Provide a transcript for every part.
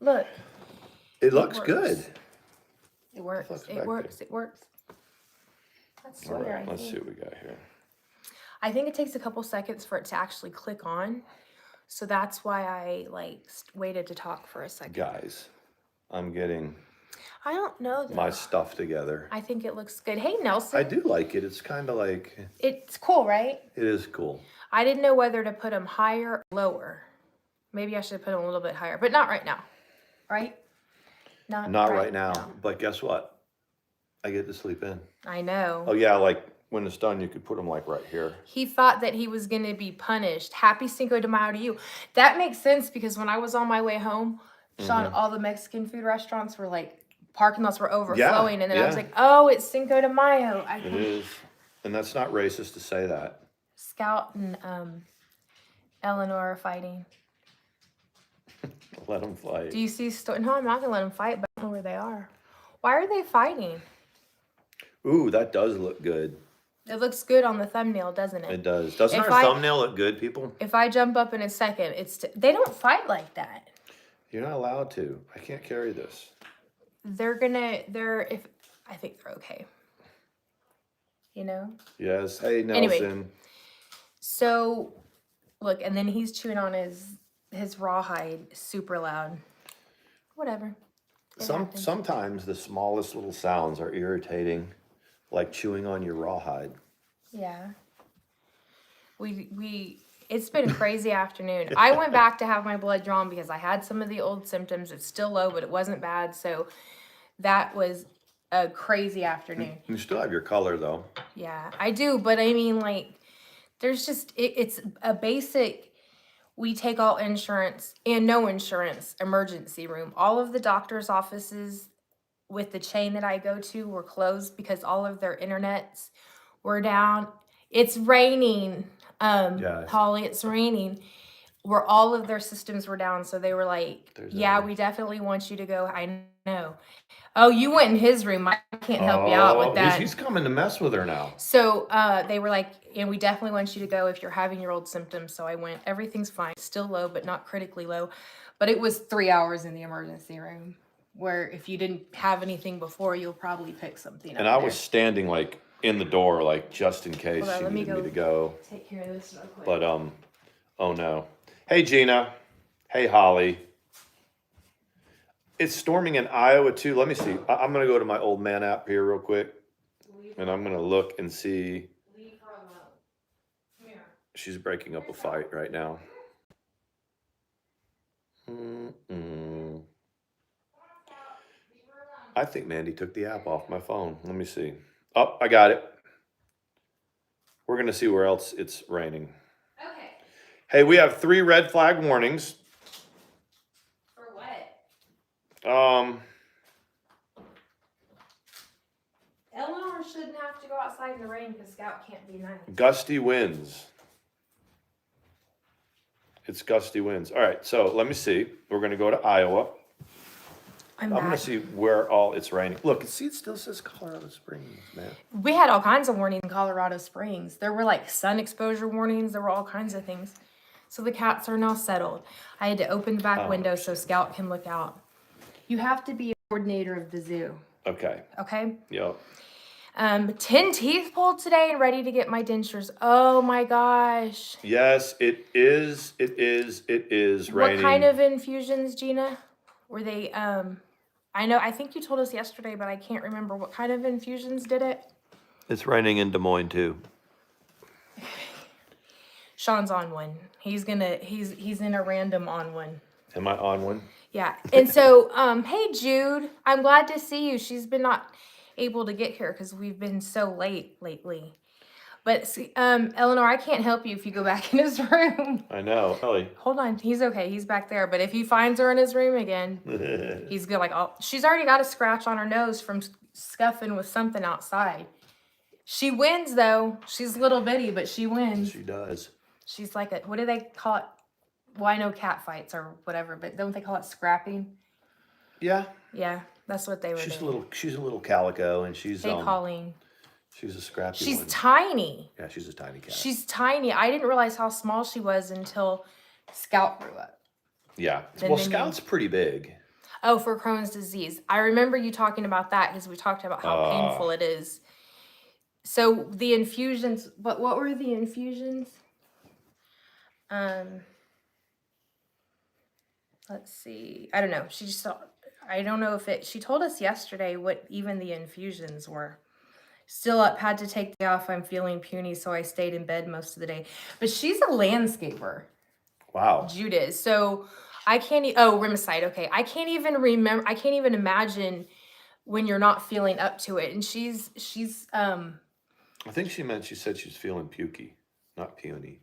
Look. It looks good. It works. It works. It works. That's Sawyer, All right, let's see what we got here. I think it takes a couple seconds for it to actually click on. So that's why I waited to talk for a second. Guys, I'm getting I don't know though. my stuff together. I think it looks good. Hey, Nelson. I do like it. It's kind of like... It's cool, right? It is cool. I didn't know whether to put them higher or lower. Maybe I should put them a little bit higher, but not right now. Right? Not right now. But guess what? I get to sleep in. I know. Oh, yeah, like when it's done, you could put them like right here. He thought that he was going to be punished. Happy Cinco de Mayo to you. That makes sense because when I was on my way home, Sean, all the Mexican food restaurants were like, parking lots were overflowing. And then I was like, oh, it's Cinco de Mayo. It is. And that's not racist to say that. Scout and Eleanor are fighting. Let them fight. Do you see? No, I'm not going to let them fight, but I don't know where they are. Why are they fighting? Ooh, that does look good. It looks good on the thumbnail, doesn't it? It does. Doesn't our thumbnail look good, people? If I jump up in a second, they don't fight like that. You're not allowed to. I can't carry this. I think they're okay. You know? Yes. Hey, Nelson. Anyway, so, look, and then he's chewing on his rawhide super loud. Whatever. Sometimes the smallest little sounds are irritating, like chewing on your rawhide. Yeah. It's been a crazy afternoon. I went back to have my blood drawn because I had some of the old symptoms. It's still low, but it wasn't bad. So that was a crazy afternoon. You still have your color though. Yeah, I do. But I mean, there's just, it's a basic, we take all insurance and no insurance emergency room. All of the doctor's offices with the chain that I go to were closed because all of their internets were down. It's raining, Holly, it's raining. Where all of their systems were down. So they were like, we definitely want you to go. I know. Oh, you went in his room. I can't help you out with that. He's coming to mess with her now. So they were like, and we definitely want you to go if you're having your old symptoms. So I went, everything's fine. Still low, but not critically low. But it was 3 hours in the emergency room where if you didn't have anything before, you'll probably pick something up. And I was standing like in the door, like just in case she needed me to go. Take care of this real quick. But, oh no. Hey, Gina. Hey, Holly. It's storming in Iowa too. Let me see. I'm going to go to my old man app here real quick. And I'm going to look and see. She's breaking up a fight right now. I think Mandi took the app off my phone. Let me see. Oh, I got it. We're going to see where else it's raining. Okay. Hey, we have 3 red flag warnings. For what? Eleanor shouldn't have to go outside in the rain because Scout can't be nice. Gusty winds. It's gusty winds. All right, so let me see. We're going to go to Iowa. I'm going to see where all it's raining. Look, see, it still says Colorado Springs, man. We had all kinds of warnings in Colorado Springs. There were like sun exposure warnings. There were all kinds of things. So the cats are now settled. I had to open the back window so Scout can look out. You have to be a coordinator of the zoo. Okay. Okay? Yep. 10 teeth pulled today and ready to get my dentures. Oh my gosh. Yes, it is raining. What kind of infusions, Gina? Were they, I think you told us yesterday, but I can't remember. What kind of infusions did it? It's raining in Des Moines too. Sean's on one. He's in a random on one. Am I on one? Yeah. And so, hey Jude, I'm glad to see you. She's been not able to get here because we've been so late lately. But Eleanor, I can't help you if you go back in his room. I know. Ellie. Hold on. He's okay. He's back there. But if he finds her in his room again, he's good. Like, oh, she's already got a scratch on her nose from scuffing with something outside. She wins, though. She's little bitty, but she wins. She does. She's like what do they call it? Well, I know cat fights or whatever, but don't they call it scrapping? Yeah. Yeah, that's what they were doing. She's a little calico, and she's Colleen. She's a scrappy She's one. tiny. Yeah, she's a tiny cat. She's tiny. I didn't realize how small she was until Scout grew up. Yeah. Well, Scout's pretty big. Oh, for Crohn's disease. I remember you talking about that because we talked about how painful it is. So the infusions, what were the infusions? Let's see. I don't know. I don't know if she told us yesterday what even the infusions were. Still up, had to take the day off. I'm feeling puny, so I stayed in bed most of the day. But she's a landscaper. Wow. Jude is. So I can't, Rimside. Okay. I can't even remember. I can't even imagine when you're not feeling up to it. And she's I think she said she's feeling pukey, not puny.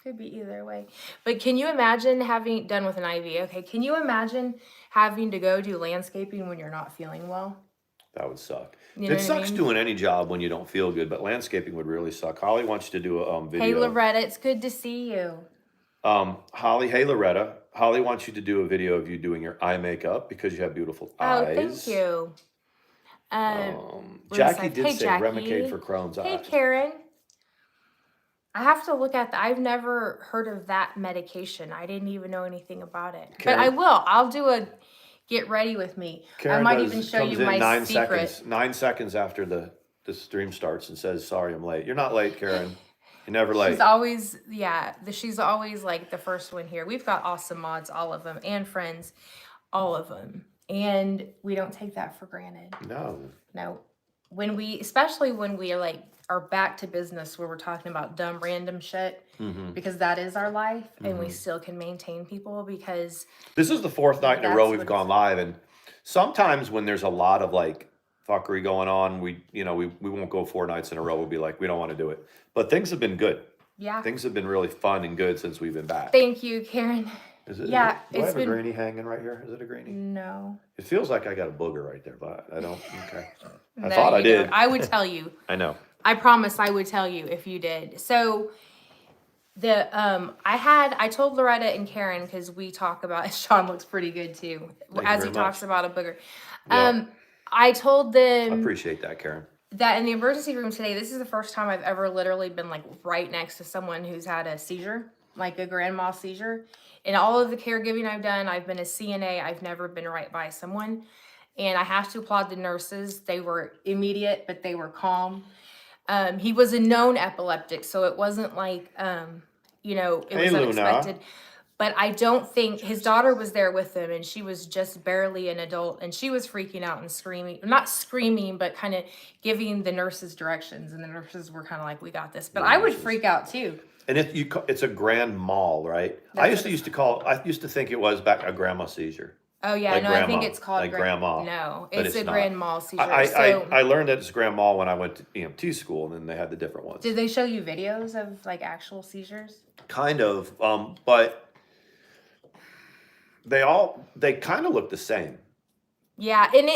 Could be either way. But can you imagine having done with an IV? Okay. Can you imagine having to go do landscaping when you're not feeling well? That would suck. You know It sucks what I mean? doing any job when you don't feel good, but landscaping would really suck. Holly wants you to do a video. Hey, Loretta, it's good to see you. Holly, hey, Loretta. Holly wants you to do a video of you doing your eye makeup because you have beautiful eyes. Oh, thank you. Jackie did say Jackie. Remicade for Crohn's Hey, eyes. Karen. I have to look at that. I've never heard of that medication. I didn't even know anything about it. Karen, but I will. I'll do a get ready with me. Karen I might even show you my 9 seconds after the stream starts and says, sorry, I'm late. You're not late, Karen. You're never late. She's always, she's always like the first one here. We've got awesome mods, all of them, and friends, all of them. And we don't take that for granted. No. Especially when we are back to business where we're talking about dumb random shit, because that is our life, and we still can maintain people because this is the fourth night in a row we've gone live, and sometimes when there's a lot of fuckery going on, we won't go 4 nights in a row. We'll be like, we don't want to do it, but things have been good. Yeah, things have been really fun and good since we've been back. Thank you, Karen. Is it? Yeah, do I have a greenie hanging right here? Is it a greenie? No. It feels like I got a booger right there, but I don't. Okay. I thought I did. I would tell you. I know. I promise I would tell you if you did. So I told Loretta and Karen, because we talk about, Sean looks pretty good too, as he talks about a booger. Yep. I told them. I appreciate that, Karen. That in the emergency room today, this is the first time I've ever literally been right next to someone who's had a seizure, like a grand mal seizure. In all of the caregiving I've done, I've been a CNA. I've never been right by someone. And I have to applaud the nurses. They were immediate, but they were calm. He was a known epileptic, so it wasn't like, it was unexpected. Luna. But I don't think his daughter was there with him, and she was just barely an adult, and she was freaking out and screaming. Not screaming, but kind of giving the nurses directions, and the nurses were kind of like, we got this. But I would freak out too. And it's a grand mal, right? I used to think it was back a grandma seizure. Oh yeah, like no, grandma, I think it's called like grandma. No, it's a grand mal seizure. I learned that it's grand mal when I went to EMT school, and then they had the different ones. Did they show you videos of actual seizures? Kind of, but they kind of look the same. Yeah, and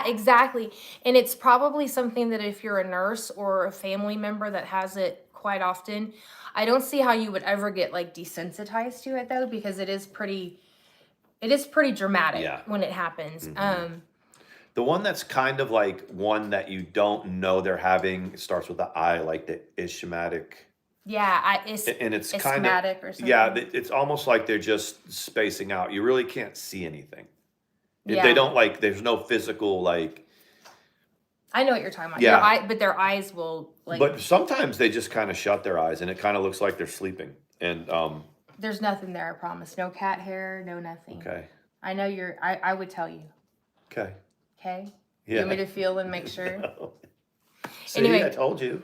exactly. And it's probably something that if you're a nurse or a family member that has it quite often, I don't see how you would ever get desensitized to it though, because it is pretty dramatic when it happens. Mm-hmm. The one that's kind of one that you don't know they're having, it starts with the I, like the ischematic. Yeah, and it's kind of or something. Yeah, it's almost like they're just spacing out. You really can't see anything. They don't there's no physical I know what you're talking about. Yeah. But their eyes will But sometimes they just kind of shut their eyes, and it kind of looks like they're sleeping. And there's nothing there, I promise. No cat hair, no nothing. Okay. I know I would tell you. Okay. Okay? Yeah. You want me to feel and make sure? No. See, anyway, I told you.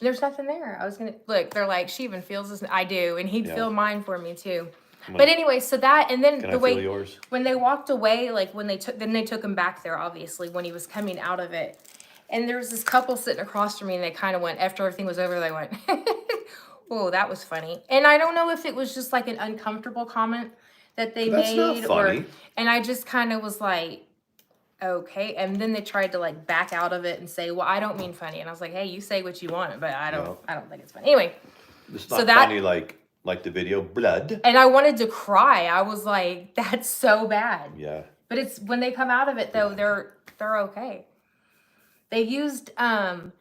There's nothing there. I was going to, look, they're like, she even feels this. I do. And he'd feel mine for me too. But anyway, so that, and then the way, yours? When they walked away, when they took him back there, obviously, when he was coming out of it. And there was this couple sitting across from me, and they kind of went, after everything was over, they went, oh, that was funny. And I don't know if it was just an uncomfortable comment that they made. Not funny. And I just kind of was like, okay. And then they tried to back out of it and say, well, I don't mean funny. And I was like, hey, you say what you want, but I don't think it's funny. Anyway. It's not funny like the video blood. And I wanted to cry. I was like, that's so bad. Yeah. But it's when they come out of it though, they're okay. They used they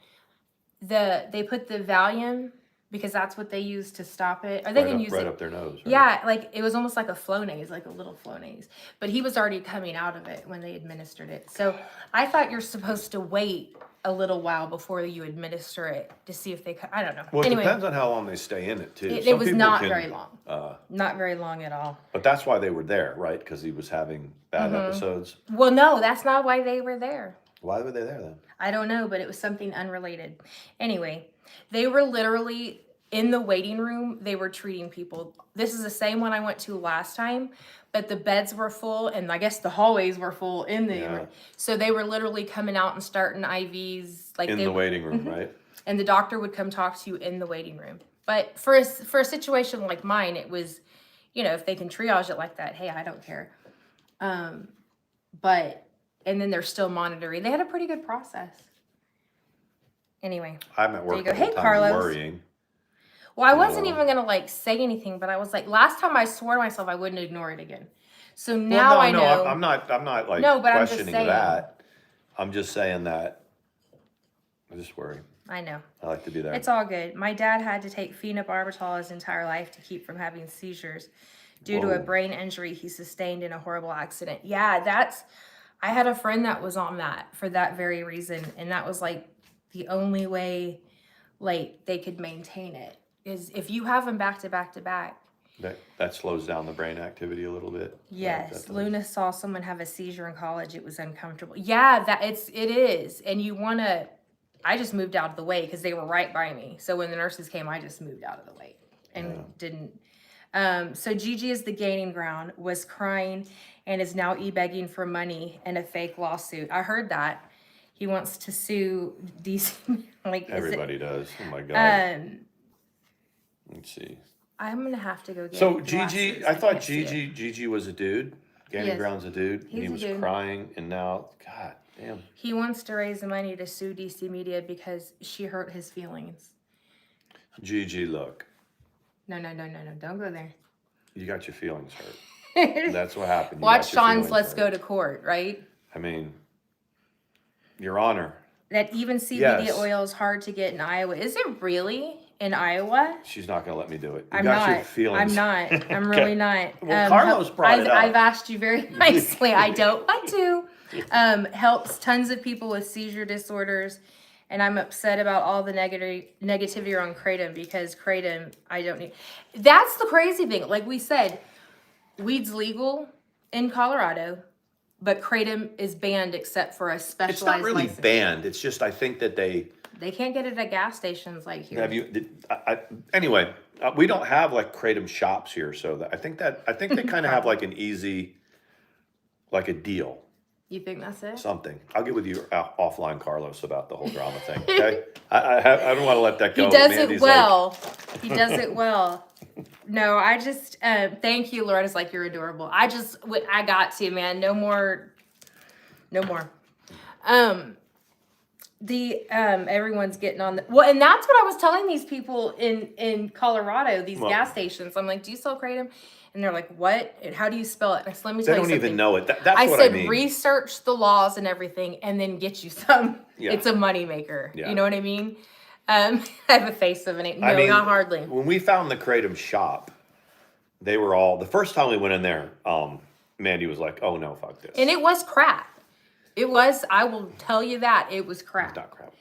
put the Valium because that's what they use to stop it. Or they Right didn't up, use right it. up their nose. Right? Yeah, like it was almost like a Flonase, like a little Flonase. But he was already coming out of it when they administered it. So I thought you're supposed to wait a little while before you administer it to see if they. I don't know. Well, it anyway, depends on how long they stay in it too. it was not very long. Not very long at all. But that's why they were there, right? Because he was having bad episodes. Well, no, that's not why they were there. Why were they there then? I don't know, but it was something unrelated. Anyway, they were literally in the waiting room. They were treating people. This is the same one I went to last time, but the beds were full, and I guess the hallways were full in the room. So they were literally coming out and starting IVs like in the waiting room, right? And the doctor would come talk to you in the waiting room. But for a situation like mine, it was, if they can triage it like that, hey, I don't care. And then they're still monitoring. They had a pretty good process. Anyway. I'm at work the whole time Carlos. worrying. Well, I wasn't even going to say anything, but I was like, last time I swore to myself I wouldn't ignore it again. So now I know. I'm not like questioning that. I'm just saying that I just worry. I know. I like to be there. It's all good. My dad had to take phenobarbital his entire life to keep from having seizures due to a brain injury he sustained in a horrible accident. Yeah, I had a friend that was on that for that very reason. And that was like the only way they could maintain it is if you have them back to back to back. That slows down the brain activity a little bit. Yes. Luna saw someone have a seizure in college. It was uncomfortable. Yeah, it is. And you want to, I just moved out of the way because they were right by me. So when the nurses came, I just moved out of the way and didn't. So Gigi is the gaining ground, was crying and is now e-begging for money in a fake lawsuit. I heard that. He wants to sue DC. Everybody does. Oh my God. Let's see. I'm going to have to go get So Gigi, I thought Gigi was a dude. Gaining ground's a dude. He was crying and now, God damn. He wants to raise the money to sue DC Media because she hurt his feelings. Gigi, look. No, don't go there. You got your feelings hurt. That's what happened. Watch Sean's Let's Go to Court, right? I mean, Your Honor. That even CBD oil is hard to get in Iowa. Is it really in Iowa? She's not going to let me do it. I'm not. I'm not. I'm really not. Well, Carlos brought it up. I've asked you very nicely. I don't want to. Helps tons of people with seizure disorders. And I'm upset about all the negativity on Kratom because Kratom, I don't need. That's the crazy thing. Like we said, weed's legal in Colorado, but Kratom is banned except for a specialized It's not really license. banned. It's just I think that they can't get it at gas stations like here. Anyway, we don't have Kratom shops here, so I think they kind of have an easy, a deal. You think that's it? Something. I'll get with you offline, Carlos, about the whole drama thing. Okay, I don't want to let that go. He does it well. He does it well. No, I just thank you, Loretta's you're adorable. I got to, man. No more. Everyone's getting on the and that's what I was telling these people in Colorado, these gas stations. I'm like, do you sell Kratom? And they're like, what? How do you spell it? I said, let me tell you something. They don't even know it. That's I what said, I mean. Research the laws and everything and then get you some. Yeah. It's a moneymaker. Yeah. You know what I mean? I have a face of an eight. No, not hardly. When we found the Kratom shop, they were all, the first time we went in there, Mandi was like, oh no, fuck this. And it was crap. It was, I will tell you that, it was crap. It's not crap.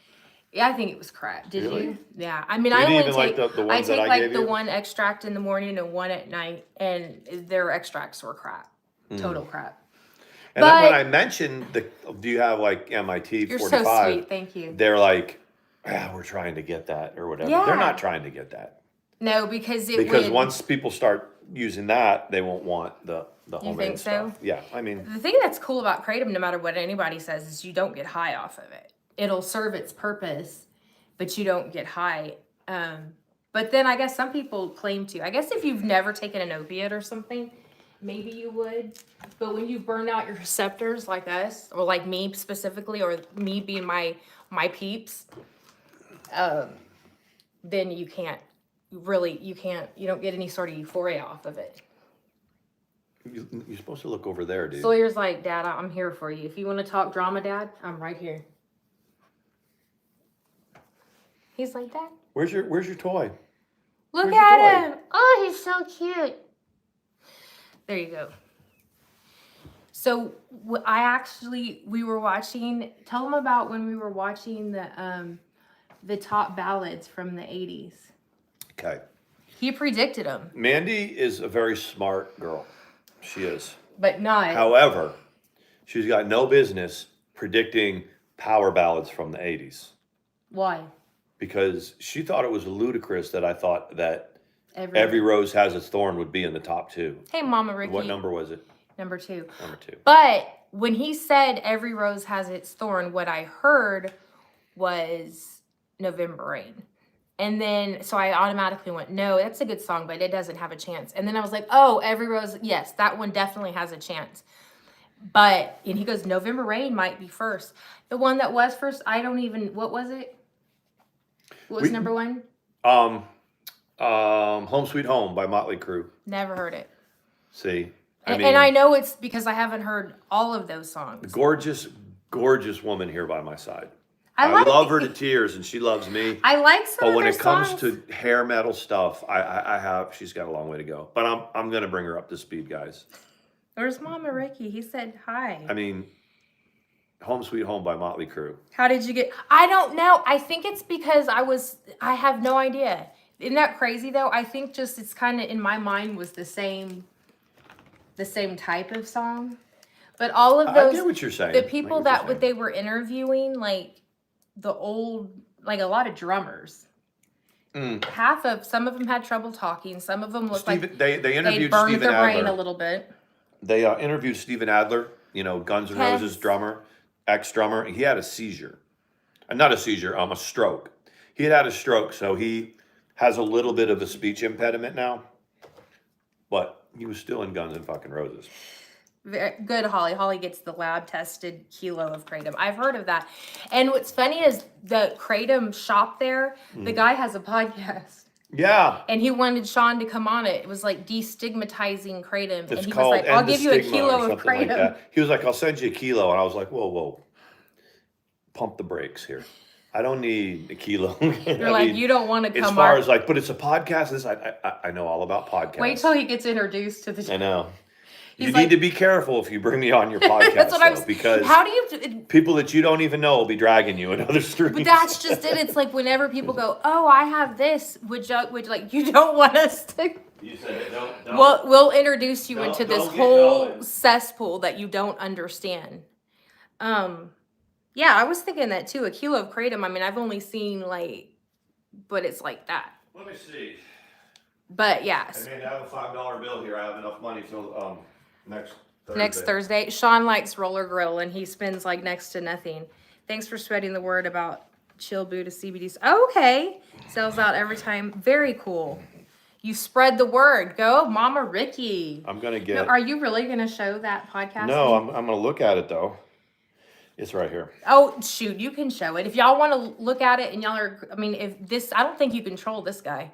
Yeah, I think it was crap. Did Really? you? Yeah. I mean, You I didn't only even take, like the I ones take that I gave the you? one extract in the morning and one at night, and their extracts were crap. Total crap. And then when I mentioned do you have MIT 45? You're so sweet. Thank you. They're like, we're trying to get that or whatever. Yeah. They're not trying to get that. No, because once people start using that, they won't want the homemade think so? stuff. Yeah, I mean, the thing that's cool about Kratom, no matter what anybody says, is you don't get high off of it. It'll serve its purpose, but you don't get high. But then I guess some people claim to. I guess if you've never taken an opiate or something, maybe you would. But when you burn out your receptors like us, or like me specifically, or me being my peeps, then you can't really, you don't get any sort of euphoria off of it. you're supposed to look over there, dude. Sawyer's like, Dad, I'm here for you. If you want to talk drama, Dad, I'm right here. He's like, Dad. Where's your toy? Look Where's your at toy? him. Oh, he's so cute. There you go. So we were watching, tell them about when we were watching the top ballads from the 80s. Okay. He predicted them. Mandi is a very smart girl. She is. But not. However, she's got no business predicting power ballads from the 80s. Why? Because she thought it was ludicrous that I thought that Every Rose Has Its Thorn would be in the top 2. Hey, Mama Ricky. What number was it? Number 2. Number 2. But when he said Every Rose Has Its Thorn, what I heard was November Rain. And then, so I automatically went, no, that's a good song, but it doesn't have a chance. And then I was like, oh, Every Rose, yes, that one definitely has a chance. But, and he goes, November Rain might be first. The one that was first, I don't even, what was it? What was number 1? Home Sweet Home by Motley Crue. Never heard it. See? And I know it's because I haven't heard all of those songs. Gorgeous, gorgeous woman here by my side. I love her to tears, and she loves me. I like some But when of it their comes songs. to hair metal stuff, she's got a long way to go. But I'm gonna bring her up to speed, guys. Where's Mama Ricky? He said hi. I mean, Home Sweet Home by Motley Crue. How did you get? I don't know. I think it's because I have no idea. Isn't that crazy though? I think just it's kind of in my mind was the same type of song. But all of those, I get what you're saying. the people that they were interviewing, like the old, like a lot of drummers. Some of them had trouble talking. Some of them looked like they interviewed burned Steven their brain Adler. a little bit. They interviewed Steven Adler, Guns N' Roses drummer, ex-drummer. He had a seizure. Not a seizure, a stroke. He had a stroke, so he has a little bit of a speech impediment now. But he was still in Guns N' fucking Roses. Good, Holly. Holly gets the lab-tested kilo of Kratom. I've heard of that. And what's funny is the Kratom shop there, the guy has a podcast. Yeah. And he wanted Sean to come on it. It was like destigmatizing Kratom. It's and he was called like, I'll give you a kilo of like Kratom. that. He was like, I'll send you a kilo. And I was like, whoa. Pump the brakes here. I don't need a kilo. You're you don't want to come on. As far as but it's a podcast. I know all about podcasts. Wait till he gets introduced to the... I know. You need to be careful if you bring me on your podcast, that's what I'm saying. Because how do you people that you don't even know will be dragging you in other streams. But that's just it. It's like whenever people go, "Oh, I have this," would you don't want us to? You said it. Don't. We'll introduce you into this whole cesspool that you don't understand. Yeah, I was thinking that too. A kilo of Kratom. I mean, I've only seen but it's like that. Let me see. But yeah. I mean, I have a $5 bill here. I have enough money till Next Thursday. Sean likes Roller Grill and he spends next to nothing. Thanks for spreading the word about Chill Buddha CBDs. Okay. Sells out every time. Very cool. You spread the word. Go, Mama Ricky. I'm going to get... Are you really going to show that podcast? No, I'm going to look at it though. It's right here. Oh, shoot. You can show it. If y'all want to look at it and y'all are... I mean, I don't think you control this guy.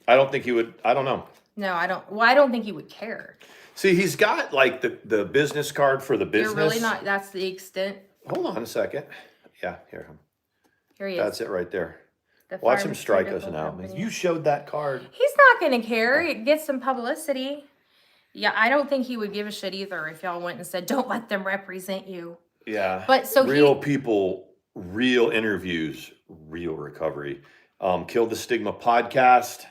I don't think he would... I don't know. No, I don't... Well, I don't think he would care. See, he's got the business card for the business. You're really not... That's the extent. Hold on a second. Yeah, here he is. That's it right there. Watch him strike us now. You showed that card. He's not going to care. It gets some publicity. Yeah, I don't think he would give a shit either if y'all went and said, don't let them represent you. Yeah. But so real people, real interviews, real recovery. Kill the Stigma podcast.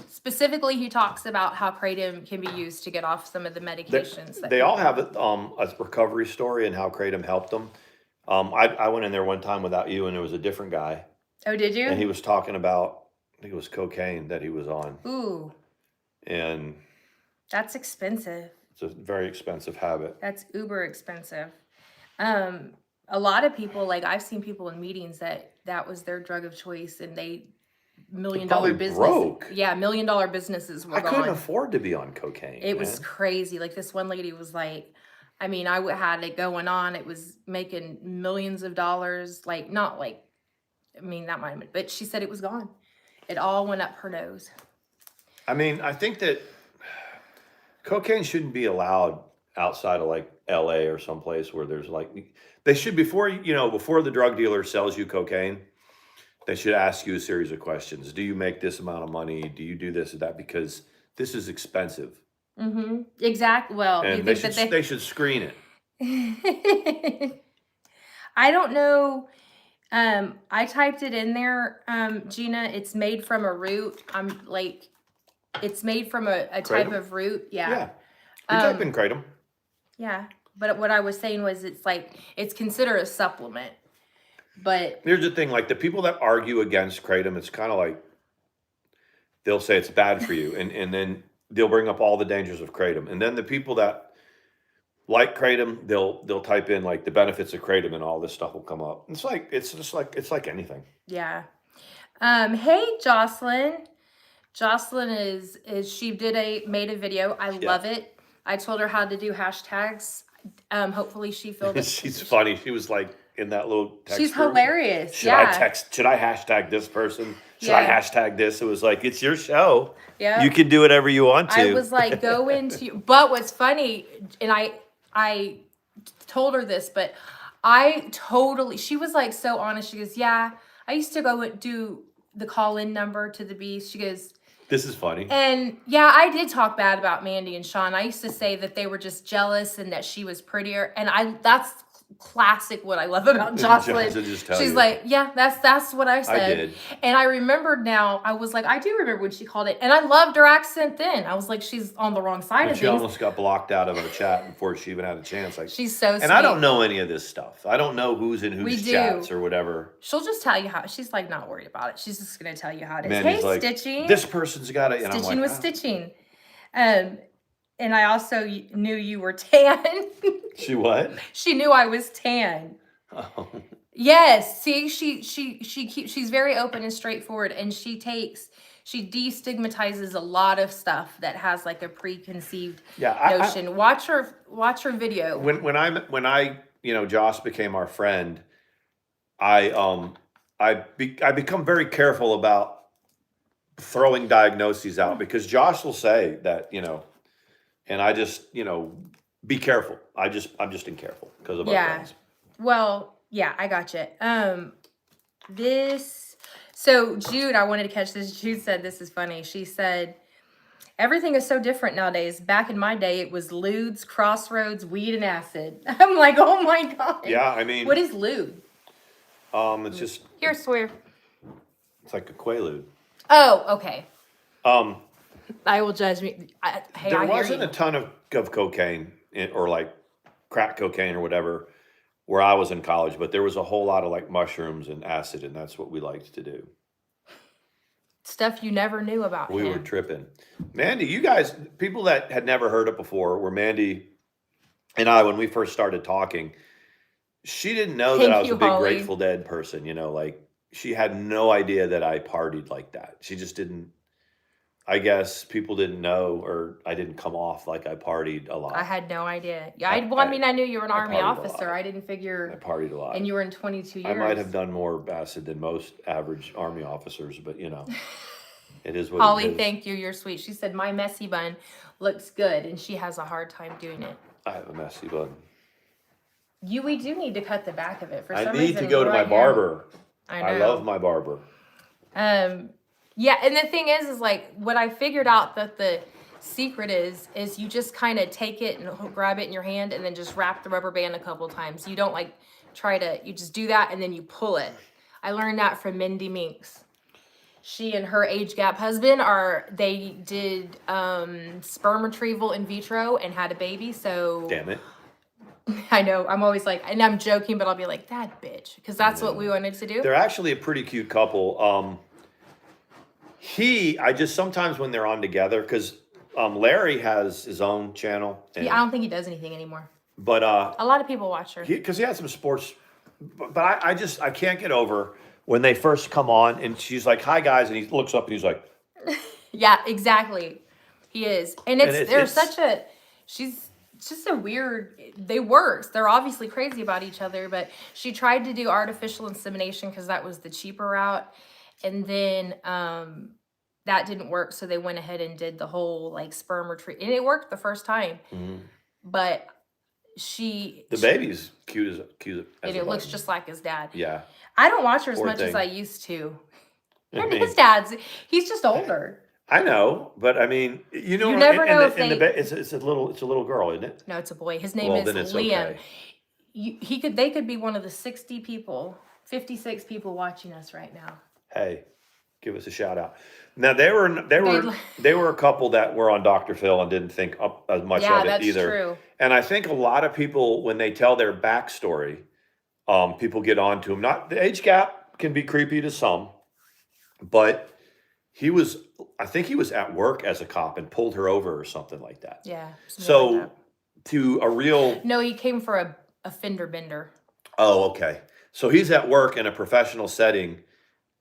Specifically, he talks about how Kratom can be used to get off some of the medications. They all have a recovery story and how Kratom helped them. I went in there one time without you, and there was a different guy. Oh, did you? And he was talking about, I think it was cocaine that he was on. Ooh. And that's expensive. It's a very expensive habit. That's uber expensive. A lot of people, I've seen people in meetings that was their drug of choice, and they $1 million business. Broke. Yeah, $1 million businesses were gone. I couldn't afford to be on cocaine. It was crazy. This one lady was I had it going on. It was making millions of dollars. That might have been, but she said it was gone. It all went up her nose. I mean, I think that cocaine shouldn't be allowed outside of LA or someplace where there's they should, before the drug dealer sells you cocaine, They should ask you a series of questions. Do you make this amount of money? Do you do this or that? Because this is expensive. Exactly. Well, you And think that they should screen it. I don't know. I typed it in there, Gina. It's made from a root. It's made from a type Kratom? of root. Yeah. Yeah. You type in Kratom. Yeah. But what I was saying was it's considered a supplement. But here's the thing, like the people that argue against Kratom, it's kind of like they'll say it's bad for you, and then they'll bring up all the dangers of Kratom. And then the people that like Kratom, they'll type in like the benefits of Kratom, and all this stuff will come up. It's like anything. Yeah. Hey, Jocelyn. Jocelyn she made a video. I love it. I told her how to do hashtags. Hopefully she filled it. She's funny. She was like in that little text She's group. hilarious. Should I hashtag this person? Should I hashtag this? It was like, it's your show. Yeah. You can do whatever you want to. I was like, go into, but what's funny, and I told her this, but she was like so honest. She goes, yeah, I used to go do the call-in number to the Beast. She goes, this is funny. And yeah, I did talk bad about Mandi and Sean. I used to say that they were just jealous and that she was prettier. And that's classic what I love about Jocelyn. She's like, yeah, that's what I said. I did. And I remembered now, I was like, I do remember when she called it. And I loved her accent then. I was like, she's on the wrong side of She things. almost got blocked out of a chat before she even had a chance. Like, she's so sweet. And I don't know any of this stuff. I don't know who's in whose chats or whatever. She'll just tell you how. She's like not worried about it. She's just going to tell you how it is. Mandy's hey, like, Stitching. This person's got it. And Stitching I'm like, with Stitching. And I also knew you were tan. She what? She knew I was tan. Oh. Yes. See, she's very open and straightforward, and she destigmatizes a lot of stuff that has like a preconceived notion. Watch her video. When I Joss became our friend, I become very careful about throwing diagnoses out, because Josh will say that, and I just, be careful. I'm just in careful because of our friends. Well, yeah, I got you. So Jude, I wanted to catch this. Jude said, this is funny. She said, everything is so different nowadays. Back in my day, it was lewds, crossroads, weed, and acid. I'm like, oh my God. Yeah, I mean. What is lewd? It's just. Here, Sawyer. It's like a Quaalude. Oh, okay. I will judge me. There wasn't a ton of cocaine or like crack cocaine or whatever where I was in college, but there was a whole lot of like mushrooms and acid, and that's what we liked to do. Stuff you never knew about. We were tripping. Mandi, you guys, people that had never heard it before, were Mandi and I, when we first started talking, she didn't know that I was a big Grateful Dead person, like she had no idea that I partied like that. She just didn't. I guess people didn't know, or I didn't come off like I partied a lot. I had no idea. Yeah, I knew you were an Army officer. I didn't figure. I partied a lot. And you were in 22 years. I might have done more acid than most average Army officers, but it is what Holly, it is. thank you. You're sweet. She said, my messy bun looks good, and she has a hard time doing it. I have a messy bun. We do need to cut the back of it. For some reason, I need to go to my barber. I know. I love my barber. Yeah, and the thing is like what I figured out that the secret is you just kind of take it and grab it in your hand and then just wrap the rubber band a couple times. You don't like you just do that and then you pull it. I learned that from Mindy Minks. She and her age gap husband they did sperm retrieval in vitro and had a baby. So damn it. I know. I'm always like, and I'm joking, but I'll be like, that bitch, because that's what we wanted to do. They're actually a pretty cute couple. I just sometimes when they're on together, because Larry has his own channel. I don't think he does anything anymore. But a lot of people watch her because he had some sports. But I can't get over when they first come on and she's like, "Hi guys," and he looks up and he's like, "Yeah, exactly." He is, and she's just a weird. They work. They're obviously crazy about each other, but she tried to do artificial insemination because that was the cheaper route. And then that didn't work, so they went ahead and did the whole like sperm retrieval, and it worked the first time. Mm-hmm. But The baby's cute as and it looks just like his dad. Yeah. I don't watch her as much as I used to. And his he's just older. I know, but I mean, you never know if it's a little girl, isn't it? No, it's a boy. His name is Liam. Okay. They could be one of the 60 people, 56 people watching us right now. Hey, give us a shout out. Now they were a couple that were on Dr. Phil and didn't think up as much of it either. True. And I think a lot of people, when they tell their backstory, people get on to them. Not the age gap can be creepy to some, but I think he was at work as a cop and pulled her over or something like that. Yeah. So like to a real... No, he came for a fender bender. Oh, okay. So he's at work in a professional setting,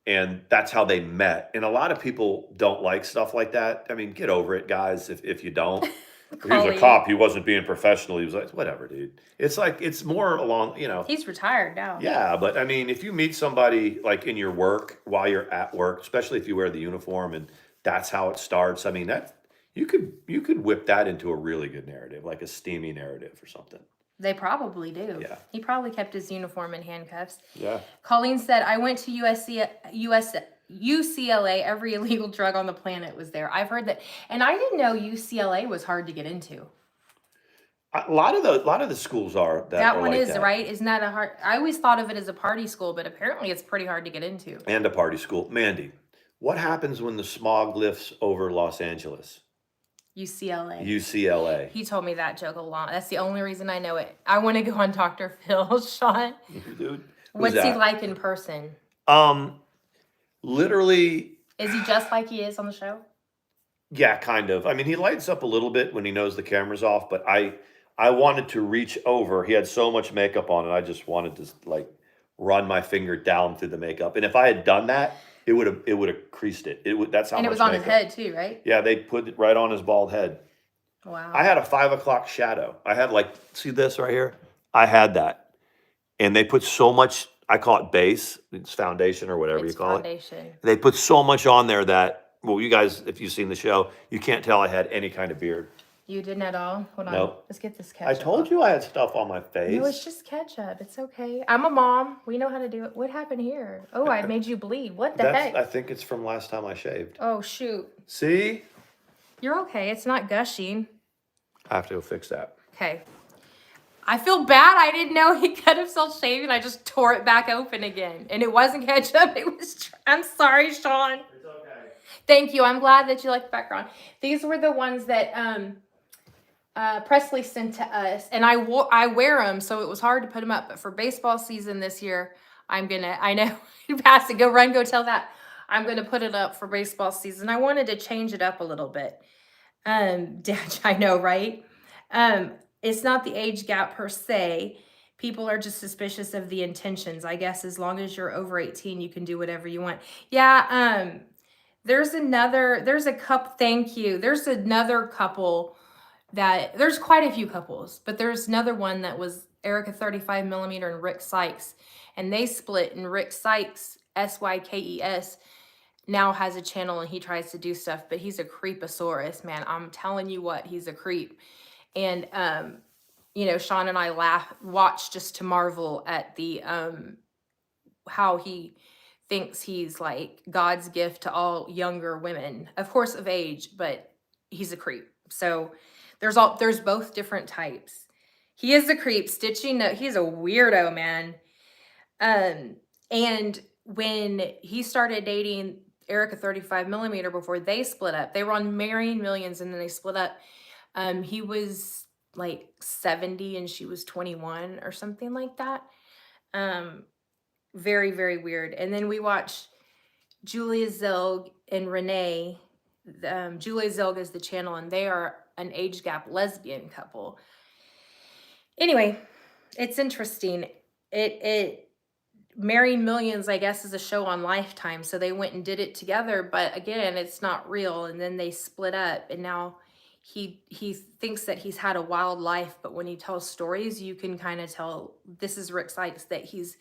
and that's how they met. And a lot of people don't like stuff like that. I mean, get over it, guys, if you don't. He was a cop. He wasn't being professional. He was like, whatever, dude. It's like, it's more along, He's retired now. Yeah, but I mean, if you meet somebody like in your work while you're at work, especially if you wear the uniform and that's how it starts, I mean, you could whip that into a really good narrative, like a steamy narrative or something. They probably do. Yeah. He probably kept his uniform in handcuffs. Yeah. Colleen said, I went to UCLA, every illegal drug on the planet was there. I've heard that. And I didn't know UCLA was hard to get into. A lot of the schools are. That one is, right? Isn't that a hard... I always thought of it as a party school, but apparently it's pretty hard to get into. And a party school. Mandi, what happens when the smog lifts over Los Angeles? UCLA. He told me that joke a lot. That's the only reason I know it. I want to go on Dr. Phil, Sean. Dude, what's he like in person? Literally. Is he just like he is on the show? Yeah, kind of. I mean, he lights up a little bit when he knows the camera's off, but I wanted to reach over. He had so much makeup on, and I just wanted to like run my finger down through the makeup. And if I had done that, it would have creased it. That's how. And it was on his head too, right? Yeah, they put it right on his bald head. Wow. I had a 5 o'clock shadow. I had see this right here? I had that. And they put so much, I call it base, it's foundation or whatever you call it. They put so much on there that, well, you guys, if you've seen the show, you can't tell I had any kind of beard. You didn't at all? Hold on. Nope. Let's get this ketchup. I told you I had stuff on my face. No, it's just ketchup. It's okay. I'm a mom. We know how to do it. What happened here? Oh, I made you bleed. What the heck? I think it's from last time I shaved. Oh, shoot. See? You're okay. It's not gushing. I have to go fix that. Okay. I feel bad. I didn't know he cut himself shaving. I just tore it back open again. And it wasn't ketchup. It was... I'm sorry, Sean. It's okay. Thank you. I'm glad that you like the background. These were the ones that... Presley sent to us, and I wear them, so it was hard to put them up. But for baseball season this year, I know you pass it, go tell that. I'm gonna put it up for baseball season. I wanted to change it up a little bit. Dad, I know, right? It's not the age gap per se. People are just suspicious of the intentions. I guess as long as you're over 18, you can do whatever you want. Yeah. There's a couple. Thank you. There's another couple. There's quite a few couples, but there's another one that was Erica 35mm and Rick Sykes, and they split, and Rick Sykes, Sykes, now has a channel and he tries to do stuff, but he's a creeposaurus, man. I'm telling you what, he's a creep. And, Sean and I watch just to marvel at the, how he thinks he's like God's gift to all younger women, of course of age, but he's a creep. So there's both different types. He is a creep. Stitching, he's a weirdo, man. And when he started dating Erica 35mm before they split up, they were on Marrying Millions and then they split up. He was like 70 and she was 21 or something like that. Very, very weird. And then we watched Julia Zilg and Renee. Julia Zilg is the channel, and they are an age gap lesbian couple. Anyway, it's interesting. Marrying Millions, I guess, is a show on Lifetime, so they went and did it together, but again, it's not real, and then they split up, and now he thinks that he's had a wild life, but when he tells stories, you can kind of tell, this is Rick Sykes, that he's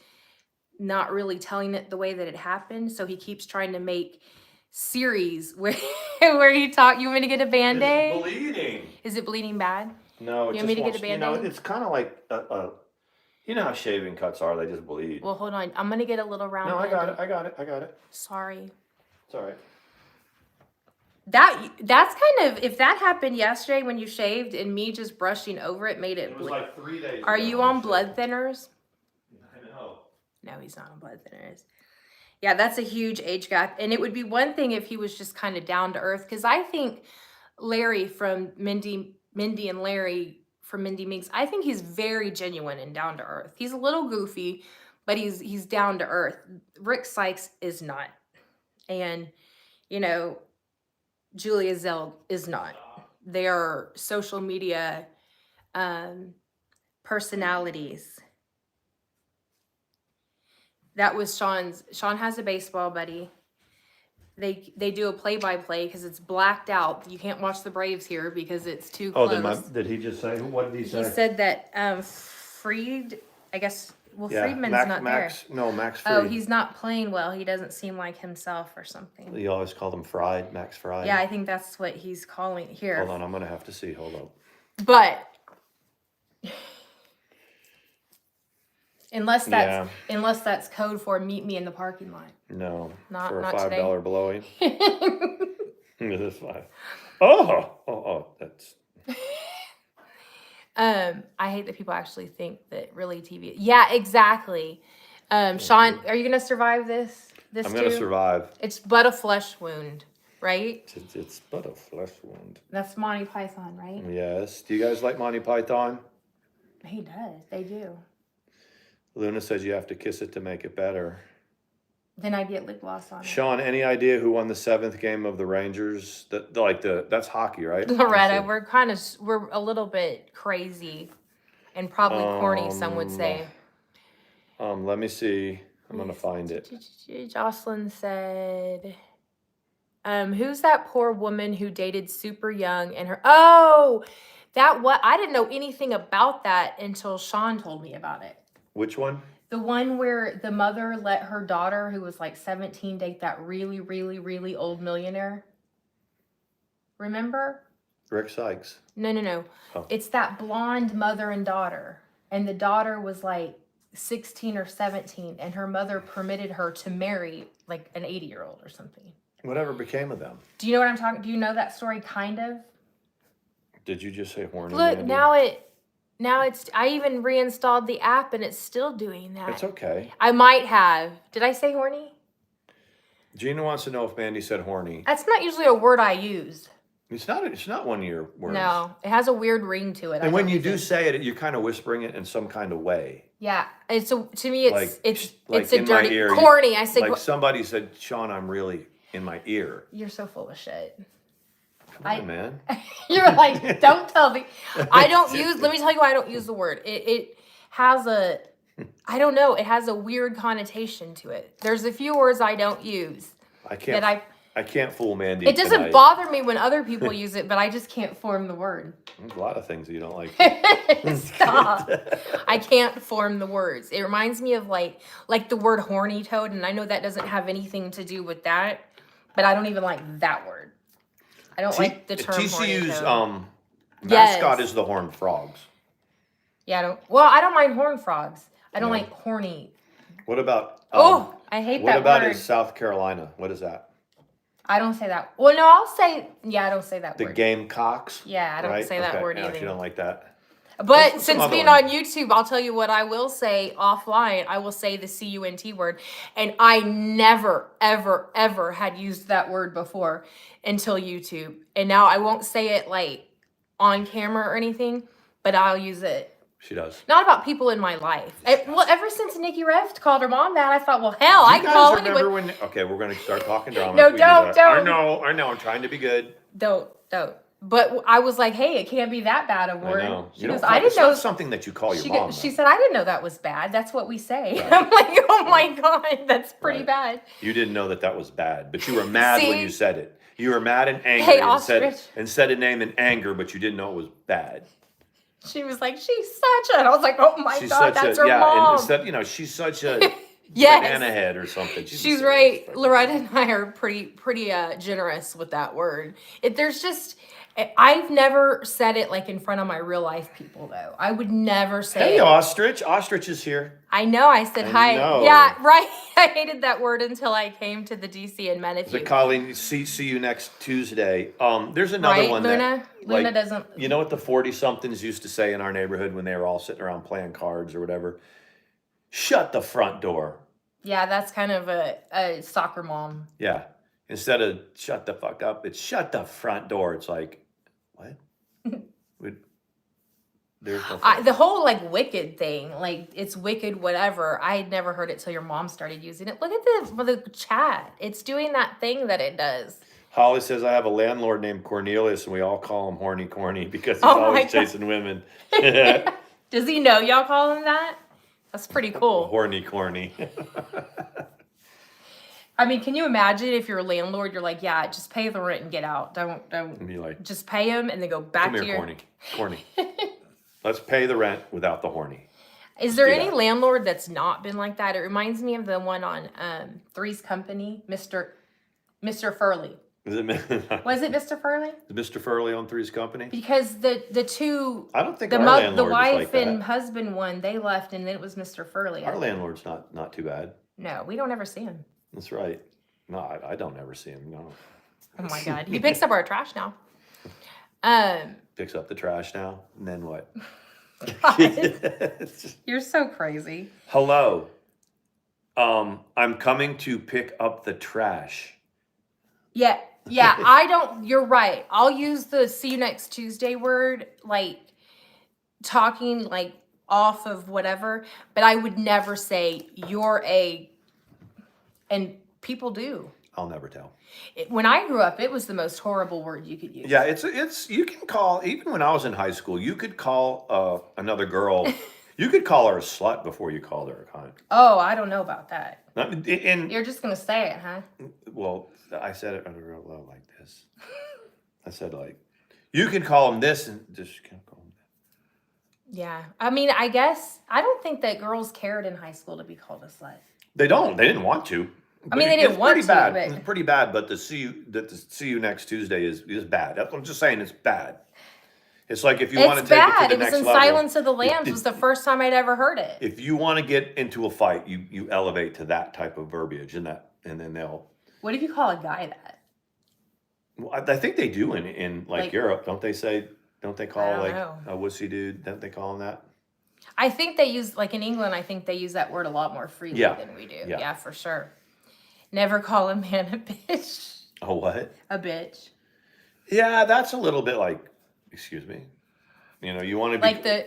not really telling it the way that it happened, so he keeps trying to make series where he talk. You want me to get a Band-Aid? It's bleeding. Is it bleeding bad? No, it You want just me to get won't. a Band-Aid? It's kind of like you know how shaving cuts are. They just bleed. Well, hold on. I'm gonna get a little round. No, I got it. Band-Aid. I got it. Sorry. It's all right. That's kind of, if that happened yesterday when you shaved and me just brushing over it made it It was bleed. like 3 days. Are ago you when I on shaved. blood thinners? I know. No, he's not on blood thinners. Yeah, that's a huge age gap. And it would be one thing if he was just kind of down to earth. Because I think Larry from Mindy and Larry from Mindy Minks, I think he's very genuine and down to earth. He's a little goofy, but he's down to earth. Rick Sykes is not. And, you know, Julia Zell is not. They are social media personalities. That was Sean's. Sean has a baseball buddy. They do a play-by-play because it's blacked out. You can't watch the Braves here because it's too close. Did he just say? What did he say? He said that Freed, I guess, well, Friedman's not Max, there. No, Max Fried. Oh, he's not playing well. He doesn't seem like himself or something. You always call him Fried, Max Fried. Yeah, I think that's what he's calling here. Hold on, I'm gonna have to see. Hold up. But unless that's code for meet me in the parking lot. No, Not for a not $5 today. blowing. That's fine. Oh, that's. I hate that people actually think that really TV. Yeah, exactly. Sean, are you gonna survive this? I'm gonna survive. It's but a flesh wound, right? It's but a flesh wound. That's Monty Python, right? Yes. Do you guys like Monty Python? He does. They do. Luna says you have to kiss it to make it better. Then I get lip gloss on it. Sean, any idea who won the 7th game of the Rangers? That's hockey, right? Loretta, we're a little bit crazy and probably corny, some would say. Let me see. I'm gonna find it. Jocelyn said, who's that poor woman who dated super young and I didn't know anything about that until Sean told me about it. Which one? The one where the mother let her daughter, who was like 17, date that really, really, really old millionaire. Remember? Rick Sykes. No. Oh. It's that blonde mother and daughter. And the daughter was like 16 or 17, and her mother permitted her to marry like an 80-year-old or something. Whatever became of them? Do you know what I'm talking? Do you know that story kind of? Did you just say horny? Look, Mandy? now it's, I even reinstalled the app and it's still doing that. It's okay. I might have. Did I say horny? Gina wants to know if Mandy said horny. That's not usually a word I use. It's not one of your words. No, it has a weird ring to it. And when you do say it, you're kind of whispering it in some kind of way. Yeah, to me it's a in dirty, my ear, corny. I say like somebody said, Sean, I'm really in my ear. You're so full of shit. Come on, man. You're like, don't tell me. I don't use. Let me tell you why I don't use the word. It has a, I don't know. It has a weird connotation to it. There's a few words I don't use. I can't fool Mandy. It doesn't bother me when other people use it, but I just can't form the word. There's a lot of things you don't like. Stop. I can't form the words. It reminds me of like the word horny toad, and I know that doesn't have anything to do with that, but I don't even like that word. I don't like the term TCU's horny toad. mascot is the horned frogs. Yeah, I don't mind horned frogs. I don't like horny. What about I hate that word. What about in South Carolina? What is that? I don't say that. Well, no, I'll say, I don't say that The word. Gamecocks? Yeah, I don't say that word either. You don't like that. But since being on YouTube, I'll tell you what I will say offline. I will say the CUNT word. And I never, ever, ever had used that word before until YouTube. And now I won't say it like on camera or anything, but I'll use it. She does. Not about people in my life. Ever since Nikki Rev called her mom that, I thought, well, hell, I can call anyone. Okay, we're going to start talking drama. No, don't. I know. I'm trying to be good. Don't. But I was like, hey, it can't be that bad a word. I know. She goes, I didn't know. It's not something that you call your mom. She said, I didn't know that was bad. That's what we say. Right. I'm like, oh my God, that's pretty bad. You didn't know that was bad, but you were mad when you said it. You were mad and angry and said a name in anger, but you didn't know it was bad. She was like, she's such a, and I was like, oh my God, that's her mom. And instead, she's such a banana head or something. She's right. Loretta and I are pretty generous with that word. There's just, I've never said it like in front of my real life people though. I would never say Hey, it. ostrich. Ostrich is here. I know. I said hi. know. Yeah, right. I hated that word until I came to the DC and met a So few. Colleen, see you next Tuesday. There's another Right, one Luna? that Luna doesn't. You know what the 40-somethings used to say in our neighborhood when they were all sitting around playing cards or whatever? Shut the front door. Yeah, that's kind of a soccer mom. Yeah. Instead of shut the fuck up, it's shut the front door. It's like, what? There's no The whole like wicked thing, like it's wicked whatever. I had never heard it till your mom started using it. Look at the chat. It's doing that thing that it does. Holly says, I have a landlord named Cornelius and we all call him Horny Corny because he's Oh my always God. chasing women. Does he know y'all call him that? That's pretty cool. Horny Corny. I mean, can you imagine if you're a landlord, you're like, yeah, just pay the rent and get out. Don't And be like, just pay him and then go back come to here, your Corny. Let's pay the rent without the horny. Is there do any that. landlord that's not been like that? It reminds me of the one on Three's Company, Mr. Furley. Is it Was it Mr. Furley? Mr. Furley on Three's Company? Because the two, I don't think the our landlord the is wife like that. and husband one, they left and then it was Mr. Furley. Our landlord's not too bad. No, we don't ever see him. That's right. No, I don't ever see him. No. Oh my God, he picks up our trash now. Picks up the trash now, and then what? You're so crazy. Hello. I'm coming to pick up the trash. Yeah, I don't, you're right. I'll use the see you next Tuesday word, like talking like off of whatever, but I would never say you're and people do. I'll never tell. When I grew up, it was the most horrible word you could use. Yeah, it's you can call, even when I was in high school, you could call another girl, you could call her a slut before you called her a cunt. Oh, I don't know about that. And You're just going to say it, huh? well, I said it under real low like this. I said like, you can call him this and just can't call him that. Yeah. I mean, I guess, I don't think that girls cared in high school to be called a slut. They don't. They didn't want to. I mean, they didn't want pretty to, bad. but- It's pretty bad. But to see you next Tuesday is bad. That's what I'm just saying. It's bad. It's like if you want to It's take it bad. to It the was next in level. Silence of the Lambs was the first time I'd ever heard it. If you want to get into a fight, you elevate to that type of verbiage and then they'll. What if you call a guy that? Well, I think they do in like Europe. Don't they call I don't like know. a wussy dude? Don't they call him that? I think they use, like in England, I think they use that word a lot more freely Yeah. than we do. Yeah. Yeah, for sure. Never call a man a bitch. A what? A bitch. Yeah, that's a little bit like, excuse me. You know, you want to be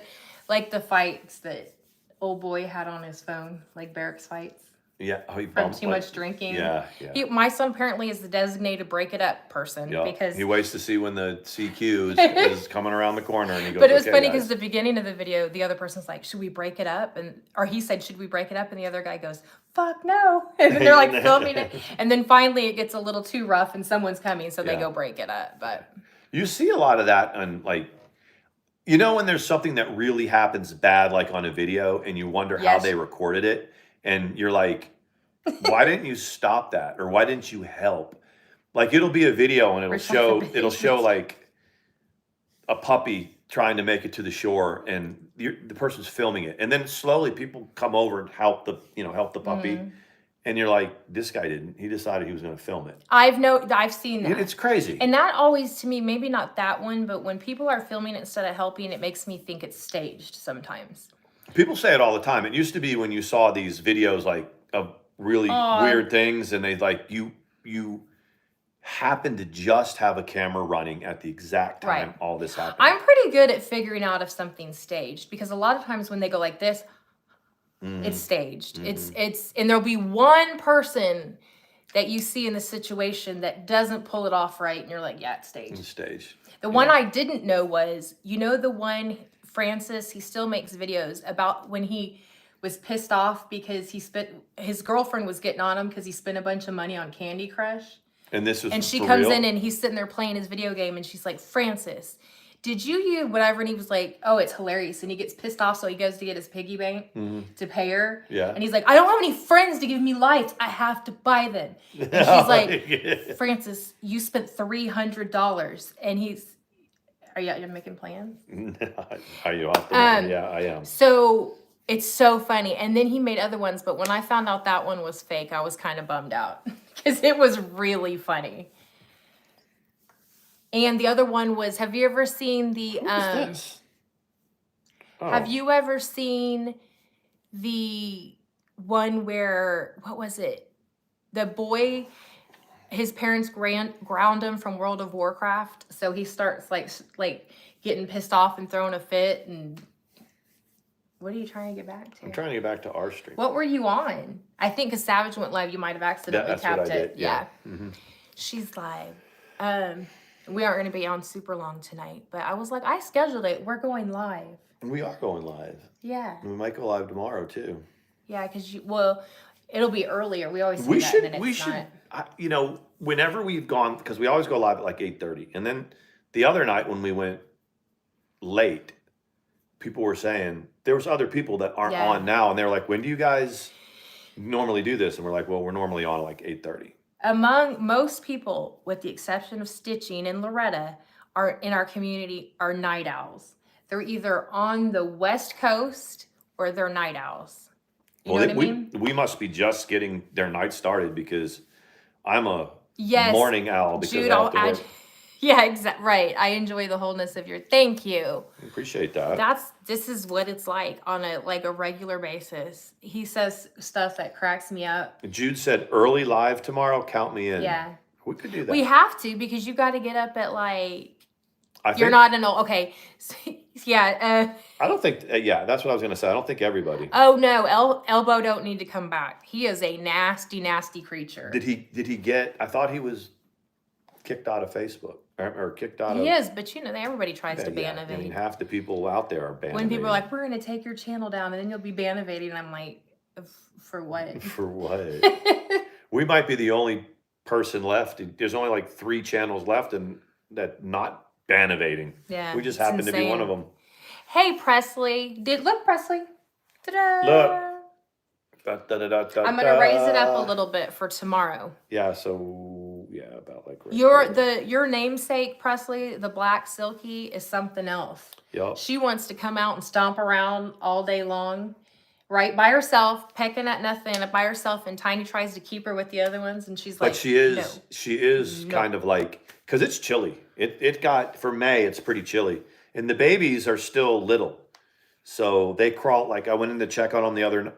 Like the fights that old boy had on his phone, like barracks fights. Yeah, he From bumped, too much drinking. Yeah. My son apparently is the designated break it up person because. He waits to see when the CQ is coming around the corner, and he goes. But it was okay, funny guys." because the beginning of the video, the other person's like, "Should we break it up?" Or he said, "Should we break it up?" And the other guy goes, "Fuck no!" And then they're like filming it, and then finally it gets a little too rough, and someone's coming, so they Yeah. go break it up. But You see a lot of that on like, you know, when there's something that really happens bad, like on a video, and you wonder how Yes. they recorded it, and you're like, why didn't you stop that, or why didn't you help? Like it'll be a video, and it'll show like a puppy trying to make it to the shore, and the person's filming it, and then slowly people come over and help the puppy, and you're like, this guy didn't. He decided he was going to film it. I've seen that. It's crazy. And that always, to me, maybe not that one, but when people are filming it instead of helping, it makes me think it's staged sometimes. People say it all the time. It used to be when you saw these videos like of really weird things, and they like you happen to just have a camera running at the exact time all this happened. I'm pretty good at figuring out if something's staged because a lot of times when they go like this, it's staged. It's and there'll be one person that you see in the situation that doesn't pull it off right, and you're like, yeah, it's staged. It's staged. The one I didn't know was, the one Francis, he still makes videos about when he was pissed off because his girlfriend was getting on him because he spent a bunch of money on Candy Crush. And this was And she for comes real? in and he's sitting there playing his video game and she's like, Francis, did you use whatever? And he was like, oh, it's hilarious. And he gets pissed off. So he goes to get his piggy bank to pay her. Yeah. And he's like, I don't have any friends to give me lights. I have to buy them. And she's like, Francis, you spent $300. And Are you making plans? Are you off the moment? Yeah, I am. So it's so funny. And then he made other ones, but when I found out that one was fake, I was kind of bummed out because it was really funny. And the other one was, have you ever seen the Who is this? Oh. Have you ever seen the one where, what was it? The boy, his parents ground him from World of Warcraft, so he starts like getting pissed off and throwing a fit. And what are you trying to get back to? I'm trying to get back to our stream. What were you on? I think because Savage went live, you might have accidentally That's tapped what I it. did. Yeah. Mm-hmm. She's live. We aren't going to be on super long tonight, but I was like, I scheduled it. We're going live. We are going live. Yeah. We might go live tomorrow too. Yeah, because it'll be earlier. We always say We that, should. and then We it's should. not. Whenever we've gone, because we always go live at like 8:30, and then the other night when we went late, people were saying there was other people that aren't on now, and they were like, "When do you guys normally do this?" And we're like, "Well, we're normally on at like 8:30." Among most people, with the exception of Stitching and Loretta, are in our community are night owls. They're either on the West Coast or they're night owls. You know what I mean? We must be just getting their night started because I'm a morning owl because Jude, I have to work. Yeah, exactly. Right. I enjoy the wholeness of your. Thank you. I appreciate that. This is what it's like on a regular basis. He says stuff that cracks me up. Jude said early live tomorrow. Count me in. Yeah, we could do that. We have to because you got to get up at like. You're not an old. Okay. Yeah. I don't think. Yeah, that's what I was gonna say. I don't think everybody. Oh no, Elbow don't need to come back. He is a nasty, nasty creature. Did he get? I thought he was kicked out of Facebook or kicked out of. He is, but everybody tries to ban evade. I mean, half the people out there are banned. When people are like, "We're gonna take your channel down," and then you'll be ban evading, and I'm like, "For what?" For what? We might be the only person left. There's only like 3 channels left, and that not ban evading. Yeah, we just happen to be one of them. Hey, Presley. Look, Presley. Ta-da! Look. I'm gonna raise it up a little bit for tomorrow. Yeah. So about like your namesake, Presley, the black silky, is something else. Yep. She wants to come out and stomp around all day long, right by herself, pecking at nothing by herself, and Tiny tries to keep her with the other ones, and she's like, but she is kind of like, because it's chilly. It got, for May, it's pretty chilly. And the babies are still little. So they crawl, like I went in to check on them the other,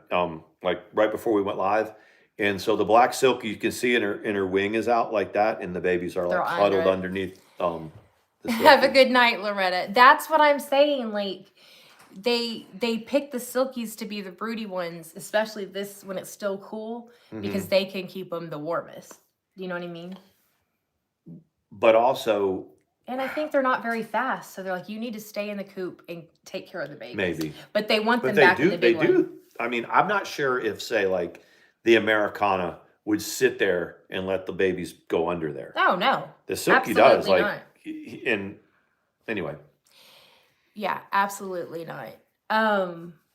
like right before we went live. And so the black silky, you can see in her wing is out like that. And the babies are like huddled underneath. Have a good night, Loretta. That's what I'm saying. Like they pick the silkies to be the broody ones, especially this when it's still cool, because they can keep them the warmest. You know what I mean? But also, and I think they're not very fast, so they're like, you need to stay in the coop and take care of the babies. Maybe, but they want them back in the big one. They do. I mean, I'm not sure if, say, like the Americana would sit there and let the babies go under there. Oh no, the silky absolutely does. Like, not. And anyway, yeah, absolutely not.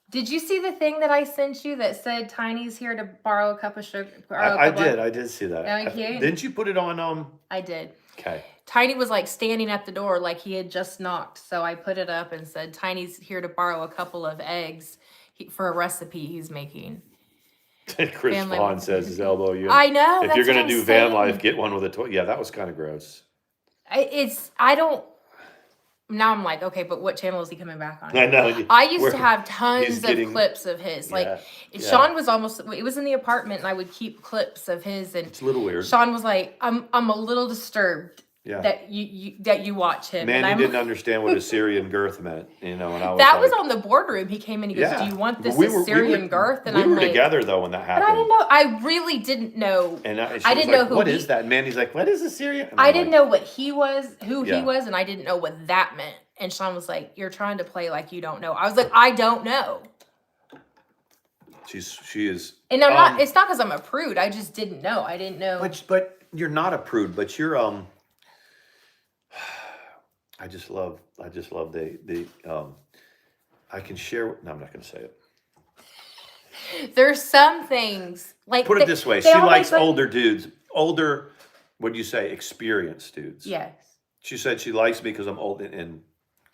Did you see the thing that I sent you that said Tiny's here to borrow a cup of sugar? I did see that. Okay. Didn't you put it on? I did. Okay. Tiny was like standing at the door like he had just knocked. So I put it up and said, Tiny's here to borrow a couple of eggs for a recipe he's making. Chris Vaughn says his elbow. I know. If you're going to do van life, get one with a toy. Yeah, that was kind of gross. Now I'm like, okay, but what channel is he coming back on? I know. I used to have tons of clips of his. Sean was it was in the apartment, and I would keep clips of his. And it's a little weird. Sean was like, I'm a little disturbed that you watch him. Mandy didn't understand what Assyrian girth meant, and I was that was on the boardroom. He came in and he goes, do you want this Assyrian girth? And we were together though when that happened. But I didn't know. I really didn't know. And I didn't know who what is that? And Mandy's like, what is Assyrian? I didn't know what he was, who he was, and I didn't know what that meant. And Sean was like, you're trying to play like you don't know. I was like, I don't know. She is. And I'm not, it's not because I'm a prude. I just didn't know. I didn't know. But you're not a prude, but you're, I just love the I can share, no, I'm not going to say it. There's some things like. Put it this way. She likes older dudes. Older, what do you say? Experienced dudes. Yes. She said she likes me because I'm old and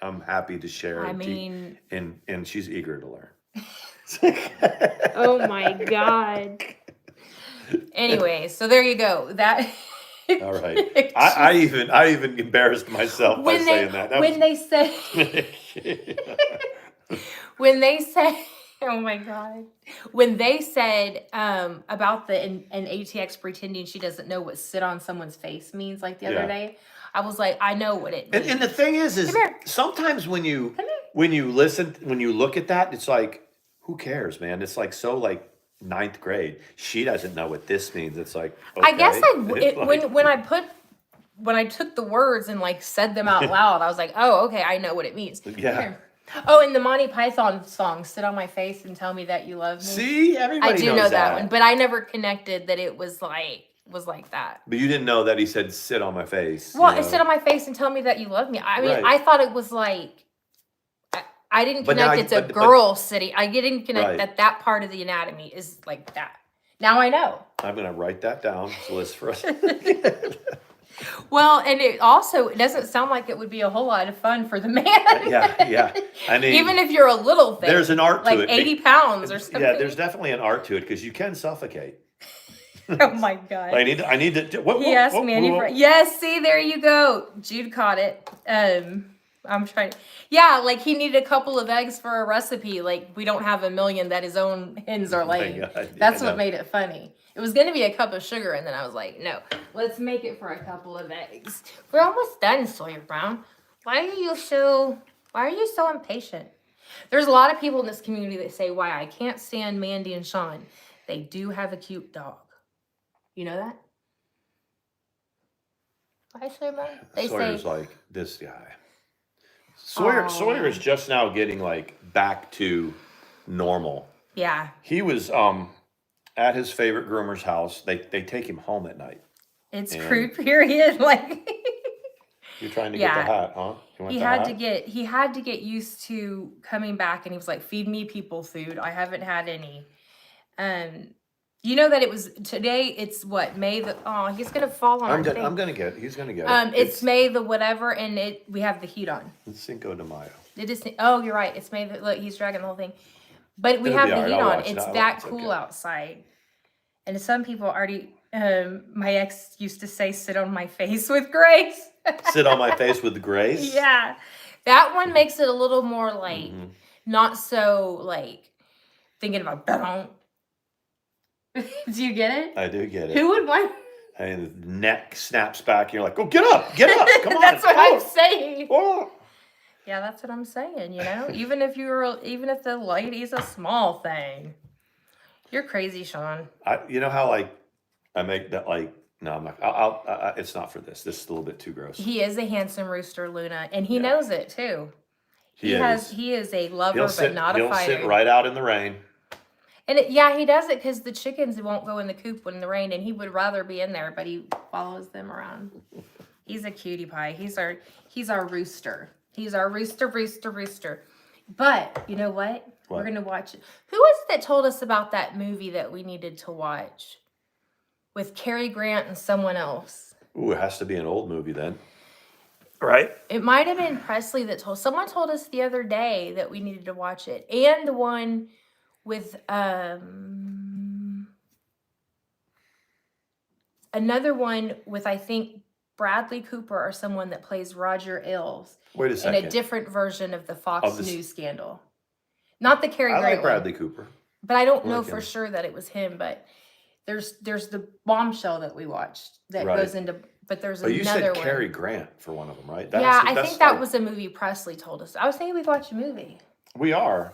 I'm happy to share. I mean, and she's eager to learn. oh my God. Anyway, so there you go. That. All right. I even embarrassed myself by saying that. When they said when they said oh my God. When they said about an ATX pretending she doesn't know what sit on someone's face means like the other day, I was like, I know what it means. And the thing is sometimes when you listen, when you look at that, it's like, who cares, man? It's like so like ninth grade. She doesn't know what this means. It's like, okay. I guess when I took the words and like said them out loud, I was like, oh, okay, I know what it means. Yeah. Oh, and the Monty Python song, "Sit on My Face and Tell Me That You Love Me." See, everybody I do know that one, but I never connected that it was like that. But you didn't know that he said, "Sit on my face." Well, sit on my face and tell me that you love me. I mean, I thought it was like I didn't connect it's a girl sitting. I didn't connect that part of the anatomy is like that. Now I know. I'm gonna write that down. It's a list for us. Well, and it doesn't sound like it would be a whole lot of fun for the man. Yeah. I mean, even if you're a little thing, there's an art to it. Like 80 pounds or something. Yeah, there's definitely an art to it because you can suffocate. Oh my God. I need to. He asked Mandy for. Yes, see, there you go. Jude caught it. I'm trying. Yeah, like he needed a couple of eggs for a recipe. Like we don't have a million that his own hens are laying. That's what made it funny. It was going to be a cup of sugar, and then I was like, no, let's make it for a couple of eggs. We're almost done, Sawyer Brown. Why are you so impatient? There's a lot of people in this community that say why I can't stand Mandy and Sean. They do have a cute dog. You know that? Why, Sawyer Brown? Sawyer's like, this guy. Sawyer is just now getting like back to normal. Yeah. He was at his favorite groomer's house. They take him home at night. It's crude period. Like you're trying to get the hat, huh? He had to get used to coming back, and he was like, "Feed me people food. I haven't had any." You know that it was today. It's what May the he's gonna fall on. He's gonna get it. It's May the whatever, and we have the heat on. It's Cinco de Mayo. It is. Oh, you're right. It's May. Look, he's dragging the whole thing, but we have the heat on. It's that cool outside, and some people already. My ex used to say, "Sit on my face with grace." Sit on my face with grace. Yeah, that one makes it a little more like not so like thinking about. Do you get it? I do get it. Who would want? And the neck snaps back. You're like, "Oh, get up! Come on!" That's what I'm saying. Oh. Yeah, that's what I'm saying. You know, even if the lady's a small thing, you're crazy, Sean. You know how like I make that like. No, I'm not. It's not for this. This is a little bit too gross. He is a handsome rooster, Luna, and he knows it too. He is a lover, but not a fighter. He'll sit right out in the rain. And he does it because the chickens won't go in the coop when the rain, and he would rather be in there, but he follows them around. He's a cutie pie. He's our rooster. He's our rooster. But you know what? We're gonna watch it. Who was it that told us about that movie that we needed to watch with Cary Grant and someone else? Ooh, it has to be an old movie then, right? It might have been Presley that someone told us the other day that we needed to watch it, and the one with another one with I think Bradley Cooper or someone that plays Roger Ailes. Wait a second. In a different version of the Fox News scandal. Not the Cary Grant I like Bradley Cooper. But I don't know for sure that it was him, but there's the Bombshell that we watched that goes into but there's another one. You said Cary Grant for one of them, right? I think that was a movie Presley told us. I was thinking we'd watch a movie. We are.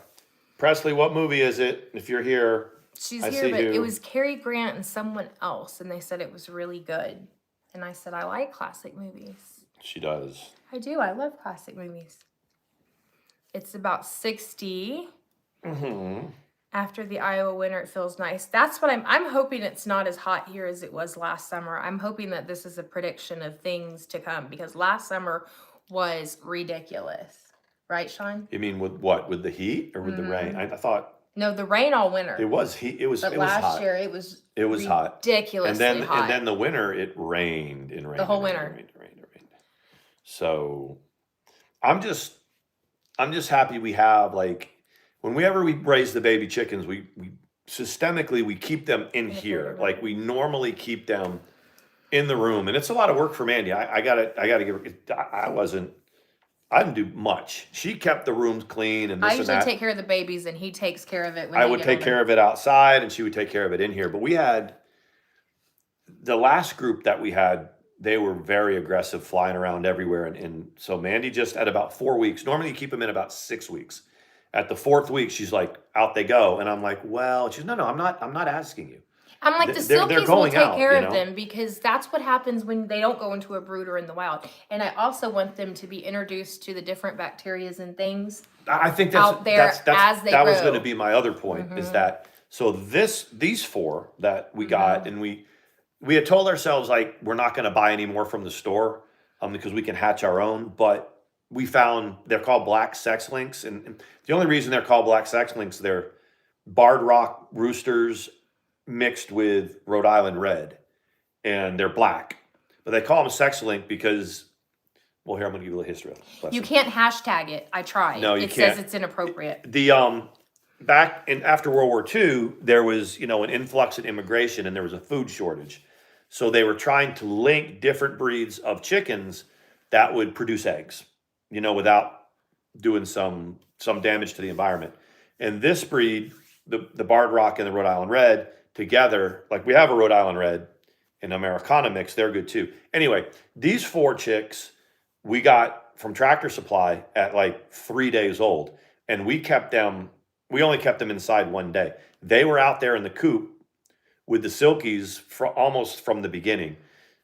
Presley, what movie is it? If you're here, she's here, but it was Cary Grant and someone else, and they said it was really good. And I said, I like classic movies. She does. I do. I love classic movies. It's about 60. After the Iowa winter, it feels nice. That's what I'm hoping it's not as hot here as it was last summer. I'm hoping that this is a prediction of things to come because last summer was ridiculous. Right, Sean? You mean with what? With the heat or with the rain? I thought. No, the rain all winter. It was heat. It was. But it was last hot. year it was. It was hot. Ridiculously hot. And then the winter it rained and rained. The whole winter. It rained. So, I'm just I'm just happy we have, like, whenever we raise the baby chickens, we systemically we keep them in In the here. food Like room. we normally keep them in the room, and it's a lot of work for Mandy. I gotta give her. I didn't do much. She kept the rooms clean and I this and usually that. take care of the babies, and he takes care of it when I they would get take older. care of it outside, and she would take care of it in here. But we had the last group that we had. They were very aggressive, flying around everywhere, and so Mandy just at about 4 weeks. Normally, you keep them in about 6 weeks. At the 4th week, she's like, "Out they go," and I'm like, "Well," she's, "No, no, I'm not. I'm not asking you. I'm like, the They're silkies will going take out, care you of know." them because that's what happens when they don't go into a brooder in the wild. And I also want them to be introduced to the different bacterias and things. I think out there as they that was grow. going to be my other point. Is that so? These 4 that we got, and we had told ourselves like we're not going to buy any more from the store, because we can hatch our own. But we found they're called black sex links, and the only reason they're called black sex links, they're barred rock roosters mixed with Rhode Island red, and they're black. But they call them sex link because, well, here I'm going to give you a little history. You can't hashtag it. I tried. No, you it can't. says it's inappropriate. The back in after World War II, there was an influx in immigration, and there was a food shortage. So they were trying to link different breeds of chickens that would produce eggs, without doing some damage to the environment. And this breed, the Barred Rock and the Rhode Island Red together, like we have a Rhode Island Red and Americana mix, they're good too. Anyway, these 4 chicks we got from Tractor Supply at like 3 days old, and we only kept them inside one day. They were out there in the coop with the silkies almost from the beginning,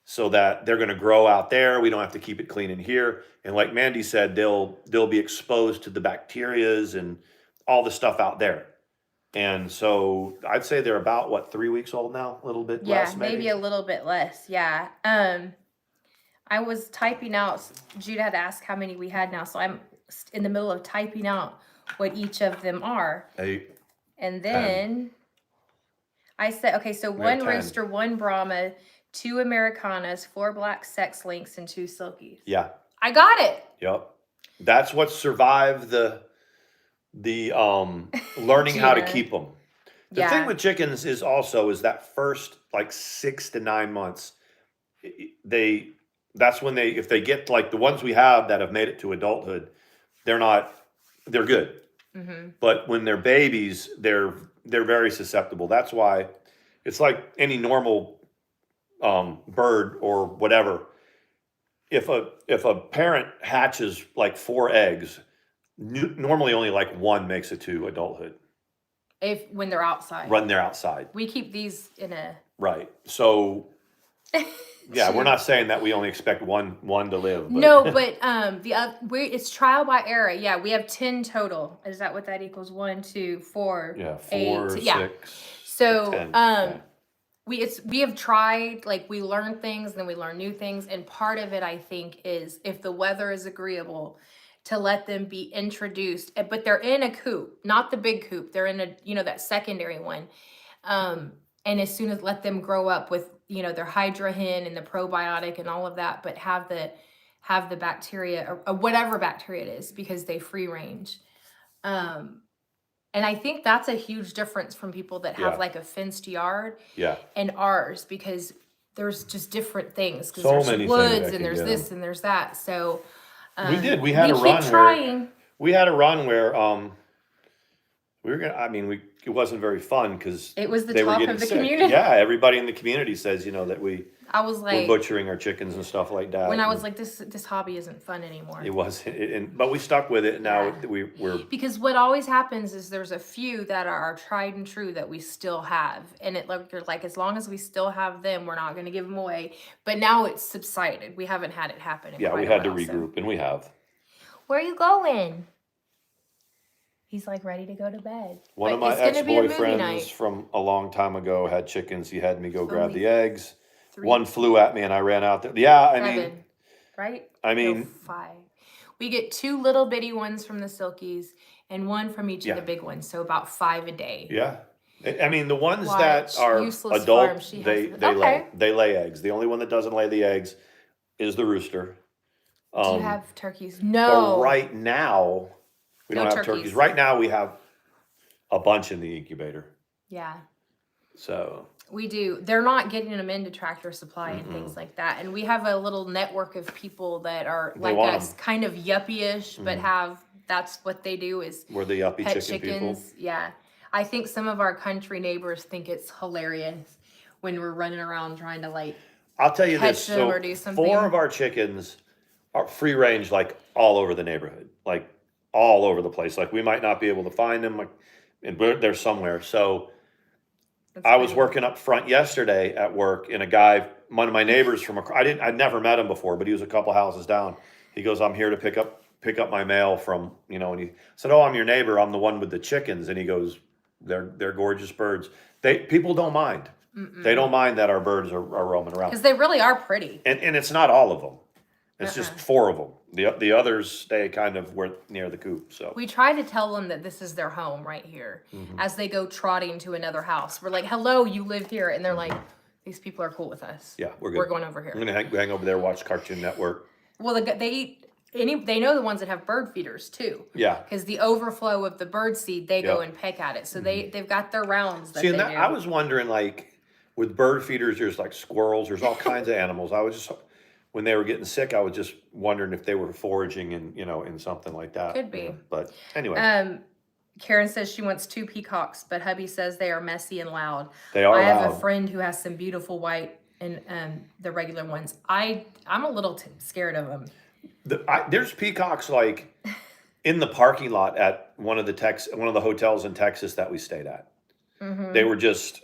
so that they're going to grow out there. We don't have to keep it clean in here. And like Mandy said, they'll be exposed to the bacterias and all the stuff out there. And so I'd say they're about 3 weeks old now, a little bit less, maybe a little bit less. Yeah. I was typing out. Judah had asked how many we had now, so I'm in the middle of typing out what each of them are. 8. And then I said, okay, so 1 rooster, 1 Brahma, 2 Americanas, 4 black sex links, and 2 silkies. Yeah. I got it. Yep. That's what survived the learning how to keep them. The thing with chickens is that first like 6 to 9 months, that's when if they get like the ones we have that have made it to adulthood, they're good. But when they're babies, they're very susceptible. That's why it's like any normal bird or whatever. If a parent hatches like 4 eggs, normally only like 1 makes it to adulthood. When they're outside. When they're outside. We keep these in a... Right. So, yeah, we're not saying that we only expect one to live. But. No, but it's trial by error. Yeah, we have 10 total. Is that what that equals? 1, 2, 4, yeah, 4, 6. Yeah. So, 10, we have tried, like we learn things and then we learn new things. And part of it, I think, is if the weather is agreeable, to let them be introduced. But they're in a coop, not the big coop. They're in that secondary one. And as soon as let them grow up with, their hydrogen and the probiotic and all of that, but have the bacteria or whatever bacteria it is, because they free range. And I think that's a huge difference from people that have like a fenced yard and ours, because there's just different things. Because so there's woods and there's this and there's that. So we had a run trying. We had a run where we were gonna. I mean, it wasn't very fun because it was the talk of the sick. community. Yeah, everybody in the community says that I was like, we're butchering our chickens and stuff like that. When I was like, this hobby isn't fun anymore. It wasn't, but we stuck with it. And now we're because what always happens is there's a few that are tried and true that we still have, and you're like, as long as we still have them, we're not going to give them away. But now it's subsided. We haven't had it happen. We had to regroup, and we have. Where are you going? He's like ready to go to bed. One of my ex-boyfriends from a long time ago had chickens. He had me go grab the eggs. 3. 1 flew at me and I ran out there. Yeah, 7, right? No, 5. We get 2 little bitty ones from the silkies and 1 from each of the big ones. So about 5 a day. Yeah. I mean, the ones that are adult, they lay eggs. The only one that doesn't lay the eggs is the rooster. Do you have turkeys? No. But right now, We No don't have turkeys. Right now we have a bunch in the incubator. Yeah. So we do. They're not getting them into Tractor Supply and things like that. And we have a little network of people that are They like want us, 'em. kind of yuppie-ish, but that's what they do is we're the yuppie pet chicken chickens. people. Yeah. I think some of our country neighbors think it's hilarious when we're running around trying to like I'll tell you catch this. them So or do something. 4 of our chickens are free range, like all over the neighborhood, like all over the place. Like we might not be able to find them, like, and they're somewhere. So That's I was funny. working up front yesterday at work, and a guy, one of my neighbors from I'd never met him before, but he was a couple houses down. He goes, "I'm here to pick up my mail from," and he said, "Oh, I'm your neighbor. I'm the one with the chickens." And he goes, "They're gorgeous birds. People don't mind. They don't mind that our birds are roaming around, Because they really are pretty. and it's not all of them. It's just 4 of them. The others stay kind of near the coop. So We try to tell them that this is their home right here as they go trotting to another house. We're like, hello, you live here. And they're like, these people are cool with us. yeah, we're good. We're going over here. I'm gonna hang over there, watch Cartoon Network. Well, they eat they know the ones that have bird feeders too. Yeah. Because the overflow of the bird seed, they go Yep. and peck at it. So they've got their rounds that See, they and do. I was wondering, like, with bird feeders, there's like squirrels, there's all kinds of animals. I was just, when they were getting sick, I was just wondering if they were foraging in something like that. Could be. But anyway, Karen says she wants 2 peacocks, but hubby says they are messy and loud. they are I have loud. a friend who has some beautiful white and the regular ones. I'm a little scared of them. There's peacocks like in the parking lot at one of the hotels in Texas that we stayed at. They were just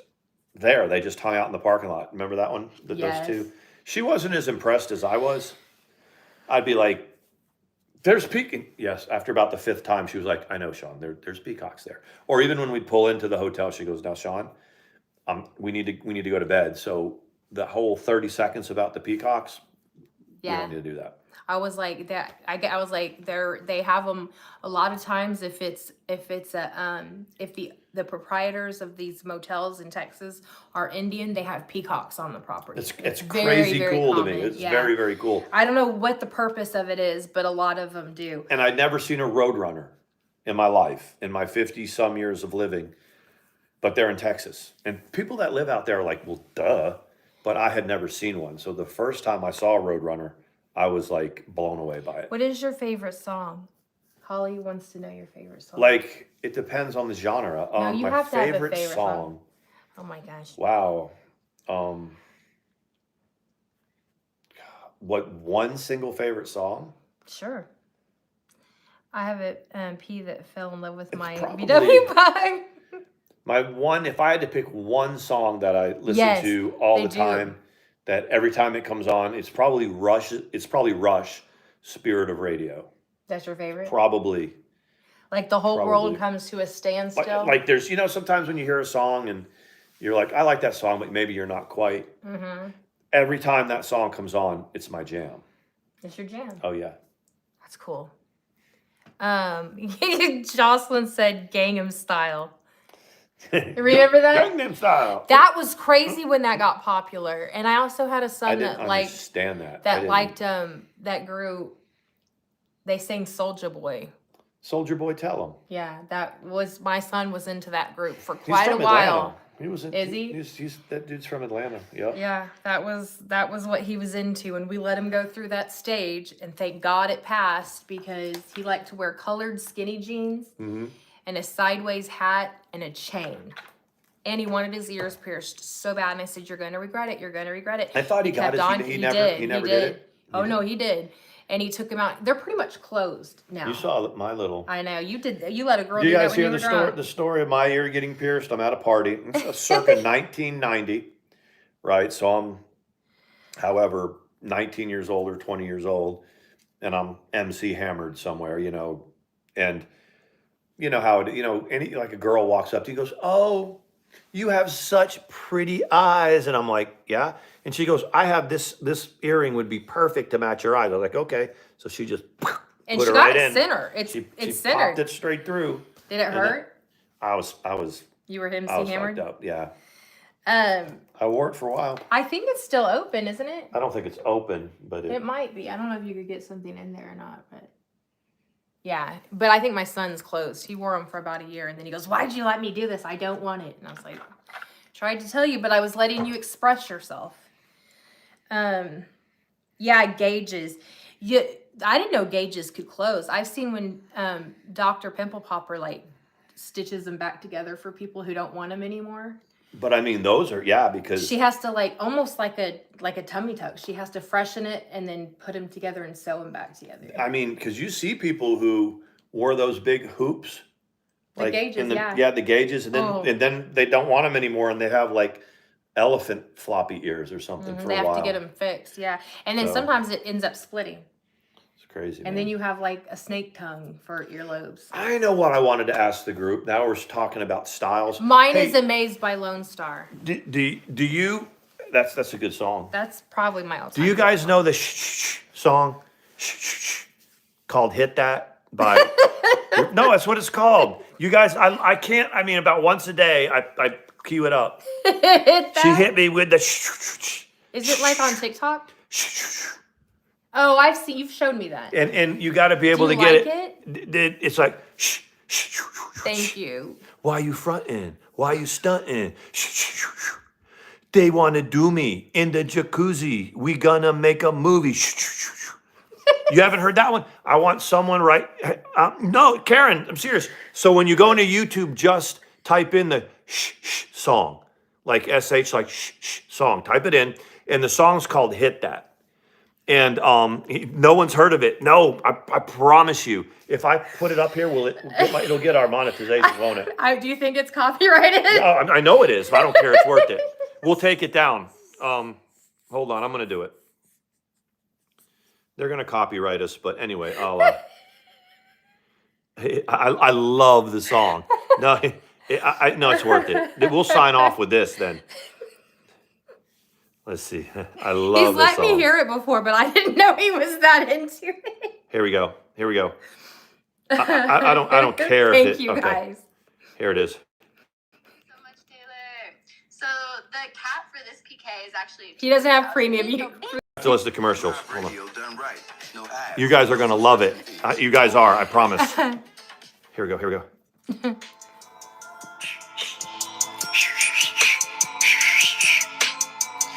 there. They just hung out in the parking lot. Remember that one? Yes. Those 2. She wasn't as impressed as I was. I'd be like, "There's peacock." Yes. After about the 5th time, she was like, "I know, Sean. There's peacocks there." Or even when we'd pull into the hotel, she goes, "Now, Sean, we need to go to bed." So the whole 30 seconds about the peacocks, we Yeah. don't need to do that. I was like that. I was like they have them a lot of times if the proprietors of these motels in Texas are Indian, they have peacocks on the property. It's very, crazy very cool to common. me. It's Yeah. very, very cool. I don't know what the purpose of it is, but a lot of them do. And I'd never seen a roadrunner in my life, in my 50-some years of living, but they're in Texas. And people that live out there are like, well, duh. But I had never seen one. So the first time I saw a roadrunner, I was like blown away by it. What is your favorite song? Holly wants to know your favorite song. Like, it depends on the genre. No, you my have to have a favorite favorite song. Oh my gosh. Wow. What one single favorite song? Sure. I have a P that fell in love with my probably- VW bug. My one, if I had to pick one song that I listen Yes, to all they the do. time, that every time it comes on, it's probably Rush. It's probably Rush, "Spirit of Radio." That's your favorite? Probably. Like the whole Probably. world comes to a standstill? Like there's, sometimes when you hear a song and you're like, I like that song, but maybe you're not quite. Every time that song comes on, it's my jam. It's your jam. Oh yeah. That's cool. Jocelyn said Gangnam Style. Remember that? Gangnam Style. That was crazy when that got popular. And I also had a I son didn't that liked understand that. I that didn't. liked that grew. They sang Soulja Boy. Soldier Boy, tell him. Yeah, that was my son was into that group for He's quite a from while. Atlanta. He was in, Is he? He's that dude's from Atlanta. Yep. Yeah, that was what he was into, and we let him go through that stage, and thank God it passed because he liked to wear colored skinny jeans and a sideways hat and a chain. And he wanted his ears pierced so bad, and I said, "You're gonna regret it. You're gonna regret it." I thought he got kept his. on. He never did it. Oh no, he did. And he took him out. They're pretty much closed now. You saw my little. I know you did. You let a girl Do do you that guys when you hear were the story? drunk. The story of my ear getting pierced. I'm at a party, it's circa 1990, right? So I'm, however, 19 years old or 20 years old, and I'm MC hammered somewhere, and you know how it, like a girl walks up to you, goes, "Oh, you have such pretty eyes," and I'm like, "Yeah," and she goes, "I have this earring would be perfect to match your eyes." I was like, "Okay," so she just. And put she it got right it in. center. It's She centered. popped it straight through. Did it And hurt? I was You were MC I was hammered. fucked up. Yeah, I I wore it for a while. think it's still open, isn't it? I don't think it's open, but It might be. I don't know if you could get something in there or not, but Yeah, but I think my son's closed. He wore them for about a year, and then he goes, "Why'd you let me do this? I don't want it." And I was like, "Tried to tell you, but I was letting you express yourself." Yeah, gauges. I didn't know gauges could close. I've seen when Dr. Pimple Popper like stitches them back together for people who don't want them anymore. But I mean, those are, because She has to like almost like a tummy tuck. She has to freshen it and then put them together and sew them back together. I mean, because you see people who wore those big hoops, The gauges, yeah. the gauges, and then they don't want them anymore, and they have like elephant floppy ears or something for They a have while. to get them fixed, yeah. And then So- sometimes it ends up splitting. It's crazy. And then you have like a snake tongue for earlobes. I know what I wanted to ask the group. Now we're talking about styles. Mine Hey, is Amazed by Lone Star. Do you? That's a good song. That's probably my all-time. Do you guys know the song called "Hit That" by? No, that's what it's called. You guys, I can't. I mean, about once a day, I cue it up. She hit me with the. Is it like on TikTok? Oh, I've seen. You've shown me that. And you got to be able Do to you get like it. It's like. Thank you. Why you fronting? Why you stunting? They want to do me in the jacuzzi. We gonna make a movie. You haven't heard that one? I want someone no, Karen, I'm serious. So when you go into YouTube, just type in the song, like SH, like song. Type it in, and the song's called "Hit That." And no one's heard of it. No, I promise you. If I put it up here, it'll get our monetization, won't it? Do you think it's copyrighted? No, I know it is, but I don't care. It's worth it. We'll take it down. Hold on, I'm going to do it. They're going to copyright us, but anyway, I love the song. No, no, it's worth it. We'll sign off with this then. Let's see. I love He's this let me song. hear it before, but I didn't know he was that into it. Here we go. I don't care. Thank you, guys. Here it is. So much, Taylor. So the cap for this PK is actually. He doesn't have premium. So listen to commercials. Hold on. You guys are gonna love it. You guys are. I promise. Here we go.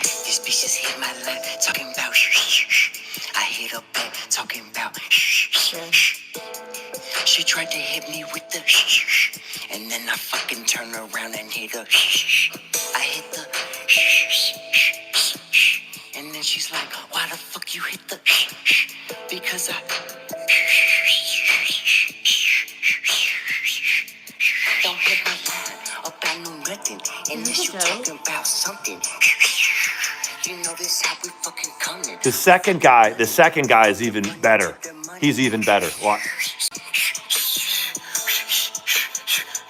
These bitches hit my line, talking about I hit her back, talking about She tried to hit me with the and then I fucking turn around and hit her I hit the and then she's like, why the fuck you hit the because I don't hit my line about no nothing unless you talking about something. You know this how we fucking coming. The second guy is even better. He's even better. Watch.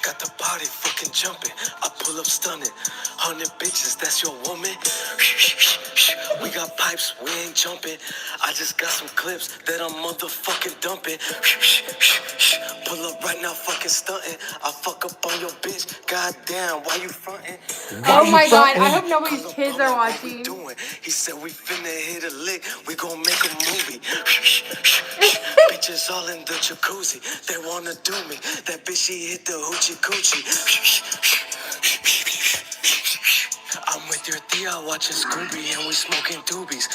Got the body fucking jumping. I pull up stunning. 100 bitches, that's your woman. We got pipes, we ain't jumping. I just got some clips that I'm motherfucking dumping. Pull up right now, fucking stunting. I fuck up on your bitch. Goddamn, why you fronting? Oh my god, I hope nobody's kids are watching. He said we finna hit a lick. We gon' make a movie. Bitches all in the jacuzzi. They wanna do me. That bitch, she hit the hoochie coochie. I'm with your Thea watching Scooby and we smoking doobies.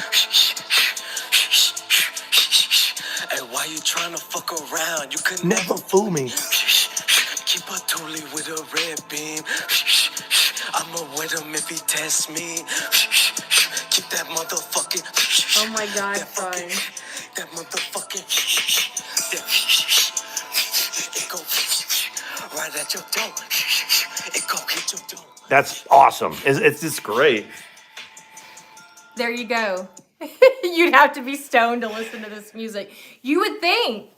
Hey, why you tryna fuck around? You could Never fool me. Keep a toolie with a red beam. I'ma wet him if he tests me. Keep that motherfucking. Oh my god, son. That motherfucking. It go right at your dome. It go hit your dome. That's awesome. It's just great. There you go. You'd have to be stoned to listen to this music. You would think.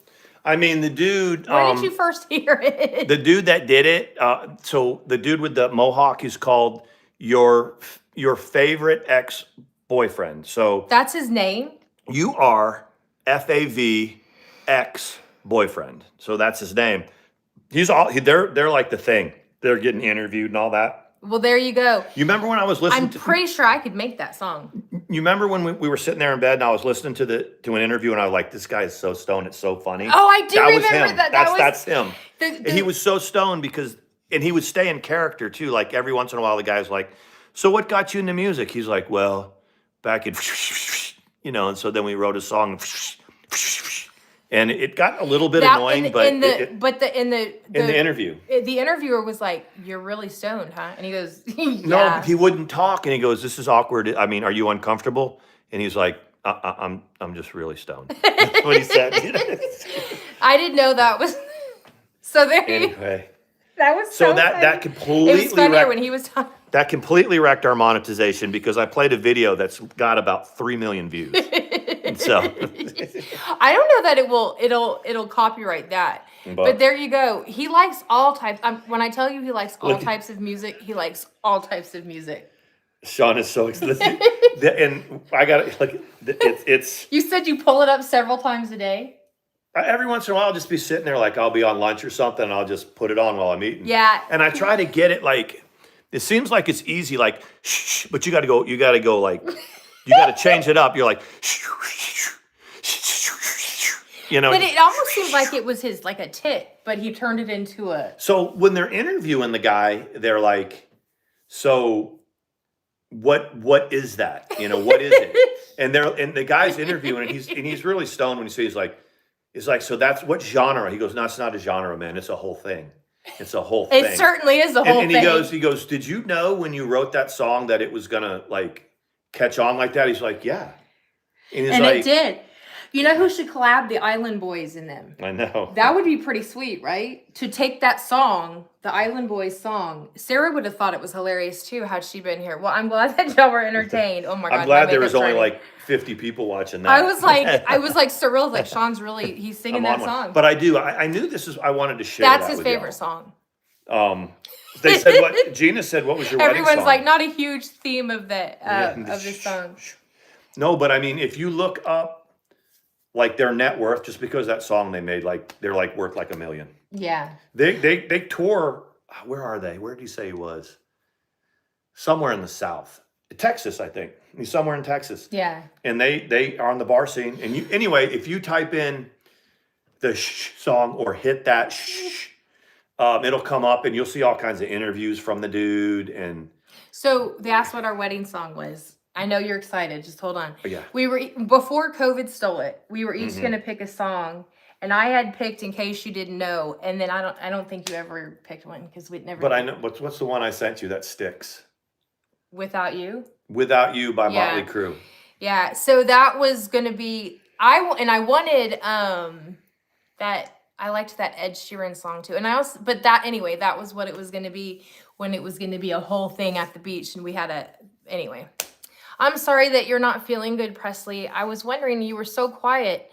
I mean, the dude. Where did you first hear it? The dude that did it. So the dude with the mohawk is called your favorite ex-boyfriend. So That's his name? you are FAV ex-boyfriend. So that's his name. They're like the thing. They're getting interviewed and all that. Well, there you go. You remember when I was listening I'm pretty sure I could make that song. You remember when we were sitting there in bed and I was listening to an interview and I was like, this guy is so stoned, it's so funny. Oh, I do That was remember him. that. That's him. The- He was so stoned and he would stay in character too. Like every once in a while, the guy's like, so what got you into music? He's like, well, back in, and so then we wrote a song. And it got a little bit annoying, in the interview, the interviewer was like, "You're really stoned, huh?" And he goes, "Yeah." No, he wouldn't talk, and he goes, "This is awkward. I mean, are you uncomfortable?" And he's like, "I'm just really stoned." That's what he said. I didn't know that was. So there. Anyway, That was so so that funny. completely It was funnier when he was talking. That completely wrecked our monetization because I played a video that's got about 3 million views. And so I don't know that it'll copyright that. But there you go. He likes all types. When I tell you he likes all types of music, he likes all types of music. Sean is so excited. And I got it's. You said you pull it up several times a day? Every once in a while, I'll just be sitting there like I'll be on lunch or something and I'll just put it on while I'm eating. Yeah. And I try to get it like, it seems like it's easy, like, shh, but you got to go like, you got to change it up. You're like, But it almost seemed like it was his, like a tick, but he turned it into a. So when they're interviewing the guy, they're like, so what is that? What is it? And the guy's interviewing and he's really stoned when he says he's like, so that's what genre? He goes, no, it's not a genre, man. It's a whole thing. It's a whole thing. It certainly is a whole thing. And he goes, did you know when you wrote that song that it was gonna like catch on like that? He's like, yeah. And it did. You know who should collab? The Island Boys in them. I know. That would be pretty sweet, right? To take that song, the Island Boys song. Sarah would have thought it was hilarious too had she been here. Well, I'm glad that y'all were entertained. Oh my God. I'm glad there was only like 50 people watching that. I was like surreal. Like Sean's he's singing that song. But I knew I wanted to share That's that his with favorite y'all. song. They said what? Gina said, what was your wedding song? Everyone's like, not a huge theme of this song. No, but I mean, if you look up like their net worth, just because that song they made, like they're like worth like $1 million. Yeah. They tour. Where are they? Where did he say he was? Somewhere in the South, Texas, I think. He's somewhere in Texas. Yeah. And they are on the bar scene. And anyway, if you type in the song or hit that it'll come up and you'll see all kinds of interviews from the dude. And so they asked what our wedding song was. I know you're excited. Just hold on. Yeah. We were before COVID stole it. We were each going to pick a song, and I had picked In Case You Didn't Know, and then I don't think you ever picked one because we'd never. But I know what's the one I sent you that sticks? Without You. Without You by Motley Crue. Yeah. So that was going to be I wanted that. I liked that Ed Sheeran song too, and that was what it was going to be when it was going to be a whole thing at the beach, and we had anyway. I'm sorry that you're not feeling good, Presley. I was wondering, you were so quiet.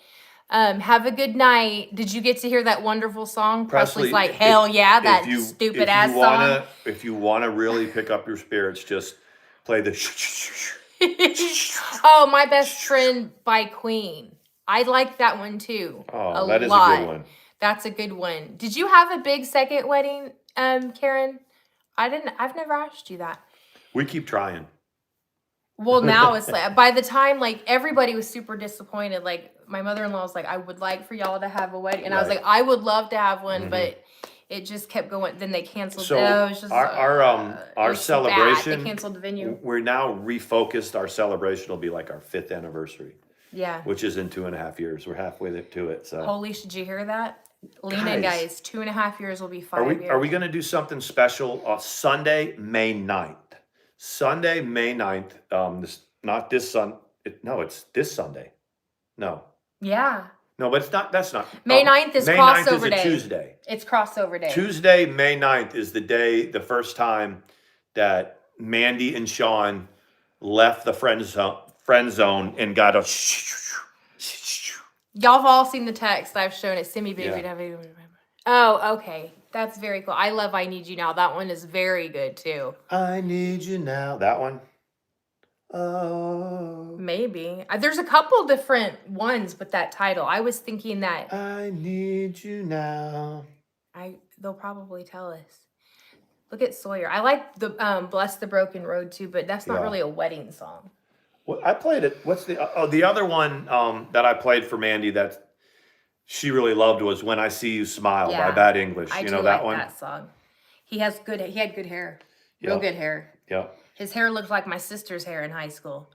Have a good night. Did you get to hear that wonderful song? Presley's like, hell yeah, that stupid ass song. If you want to really pick up your spirits, just play the Oh, My Best Friend by Queen. I like that one too. Oh, that is a good one. That's a good one. Did you have a big second wedding, Karen? I've never asked you that. We keep trying. Well, now it's like, by the time, like, everybody was super disappointed. Like, my mother-in-law was like, I would like for y'all to have a wedding. And I was like, I would love to have one, but it just kept going. Then they canceled. So it was just, our celebration, bad. They canceled the venue. We're now refocused. Our celebration will be like our 5th anniversary. Yeah. Which is in 2.5 years. We're halfway to it. So. Holy, did you hear that? Lean in, guys. 2.5 years will be 5 years. Are we going to do something special Sunday, May 9th? Sunday, May 9th. It's this Sunday. No. Yeah. No, but it's not. That's not. May 9th is crossover day. Tuesday. It's crossover day. Tuesday, May 9th is the first time that Mandi and Sean left the friend zone and got a. Y'all have all seen the text I've shown it. Send me baby. Yeah. Oh, okay. That's very cool. I love I Need You Now. That one is very good too. I Need You Now. That one? Oh. Maybe. There's a couple different ones with that title. I was thinking that. I Need You Now. They'll probably tell us. Look at Sawyer. I like the Bless the Broken Road too, but that's not Yeah. really a wedding song. Well, I played it. What's the other one that I played for Mandy that she really loved was When I See You Smile by Yeah. Bad English. I You do know like that one? that song. He had good hair. Real Yeah. good hair. Yeah. His hair looked like my sister's hair in high school.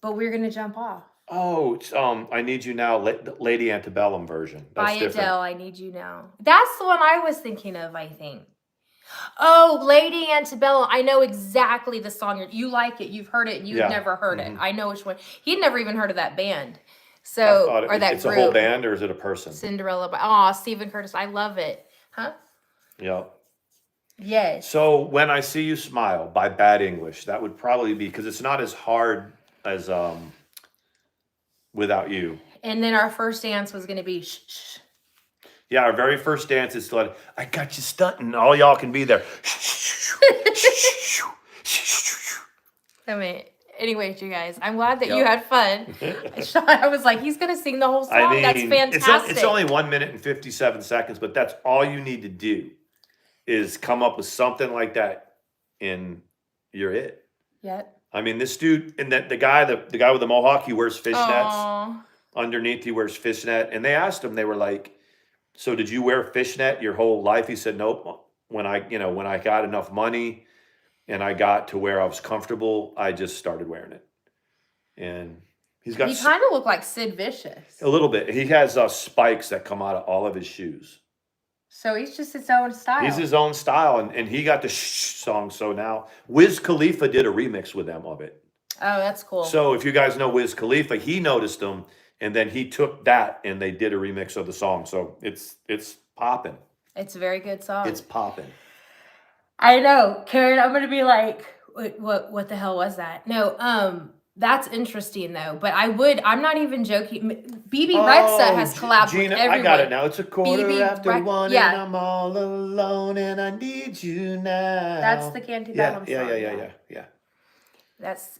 But we're gonna jump off. Oh, it's, I Need You Now, Lady Antebellum version. That's By different. Adele, I Need You Now. That's the one I was thinking of, I think. Oh, Lady Antebellum. I know exactly the song. You like it. You've heard it. And you've Yeah. never heard it. Mhm. I know which one. He'd never even heard of that band. I So, thought or that it's group. a whole band or is it a person? Cinderella. Oh, Stephen Curtis. I love it. Huh? Yeah. Yes. So When I See You Smile by Bad English, that would probably be because it's not as hard as Without You. And then our first dance was going to be shh, shh. Yeah, our very first dance is like, I got you stunting. All y'all can be there. I mean, anyways, you guys, I'm glad that Yeah. you had fun. I was like, he's going to sing the whole song. That's fantastic. It's only 1 minute and 57 seconds, but that's all you need to do is come up with something like that and you're it. Yep. I mean, this dude and the guy with the mohawk, he wears fishnets. Aww. Underneath he wears fishnet. And they asked him, they were like, so did you wear fishnet your whole life? He said, nope. When I got enough money and I got to where I was comfortable, I just started wearing it. And he's got He kind of looked like Sid Vicious. a little bit. He has spikes that come out of all of his shoes. So he's just his own style. He's his own style. And he got the song. So now Wiz Khalifa did a remix with them of it. Oh, that's cool. So if you guys know Wiz Khalifa, he noticed them. And then he took that and they did a remix of the song. So it's popping. It's a very good song. It's popping. I know, Karen. I'm gonna be like, what the hell was that? No, that's interesting though. But I'm not even joking. BB Rexa has collabed Gina, with everyone. I got it now. It's a quarter BB after one yeah. and I'm all alone and I need you now. That's the Antebellum song. Yeah. That's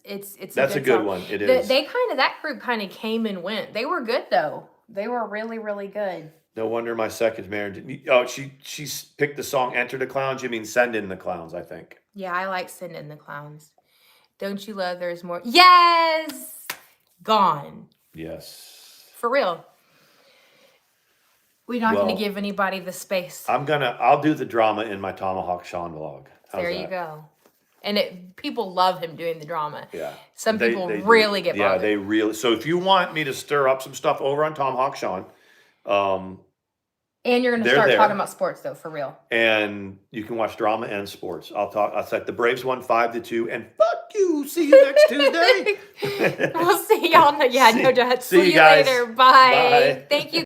That's a good song. one. It is. That group kind of came and went. They were good though. They were really, really good. No wonder my second marriage. Oh, she picked the song "Enter the Clowns." You mean "Send in the Clowns"? I think. Yeah, I like Send in the Clowns. Don't you love There's More? Yes! Gone. Yes. For real. We're not going Well, to give anybody the space. I'll do the drama in my Tomahawk Sean vlog. How's There that? you go. And people love him doing the drama. Yeah. Some They people do. really get bothered. Yeah, they really. So if you want me to stir up some stuff over on Tomahawk Sean, And you're going to they're start there. talking about sports though, for real. and you can watch drama and sports. I'll say the Braves won 5-2, and fuck you. See you next Tuesday. We'll see y'all. Yeah, no doubt. See you See you guys. later. Bye. Bye. Thank you.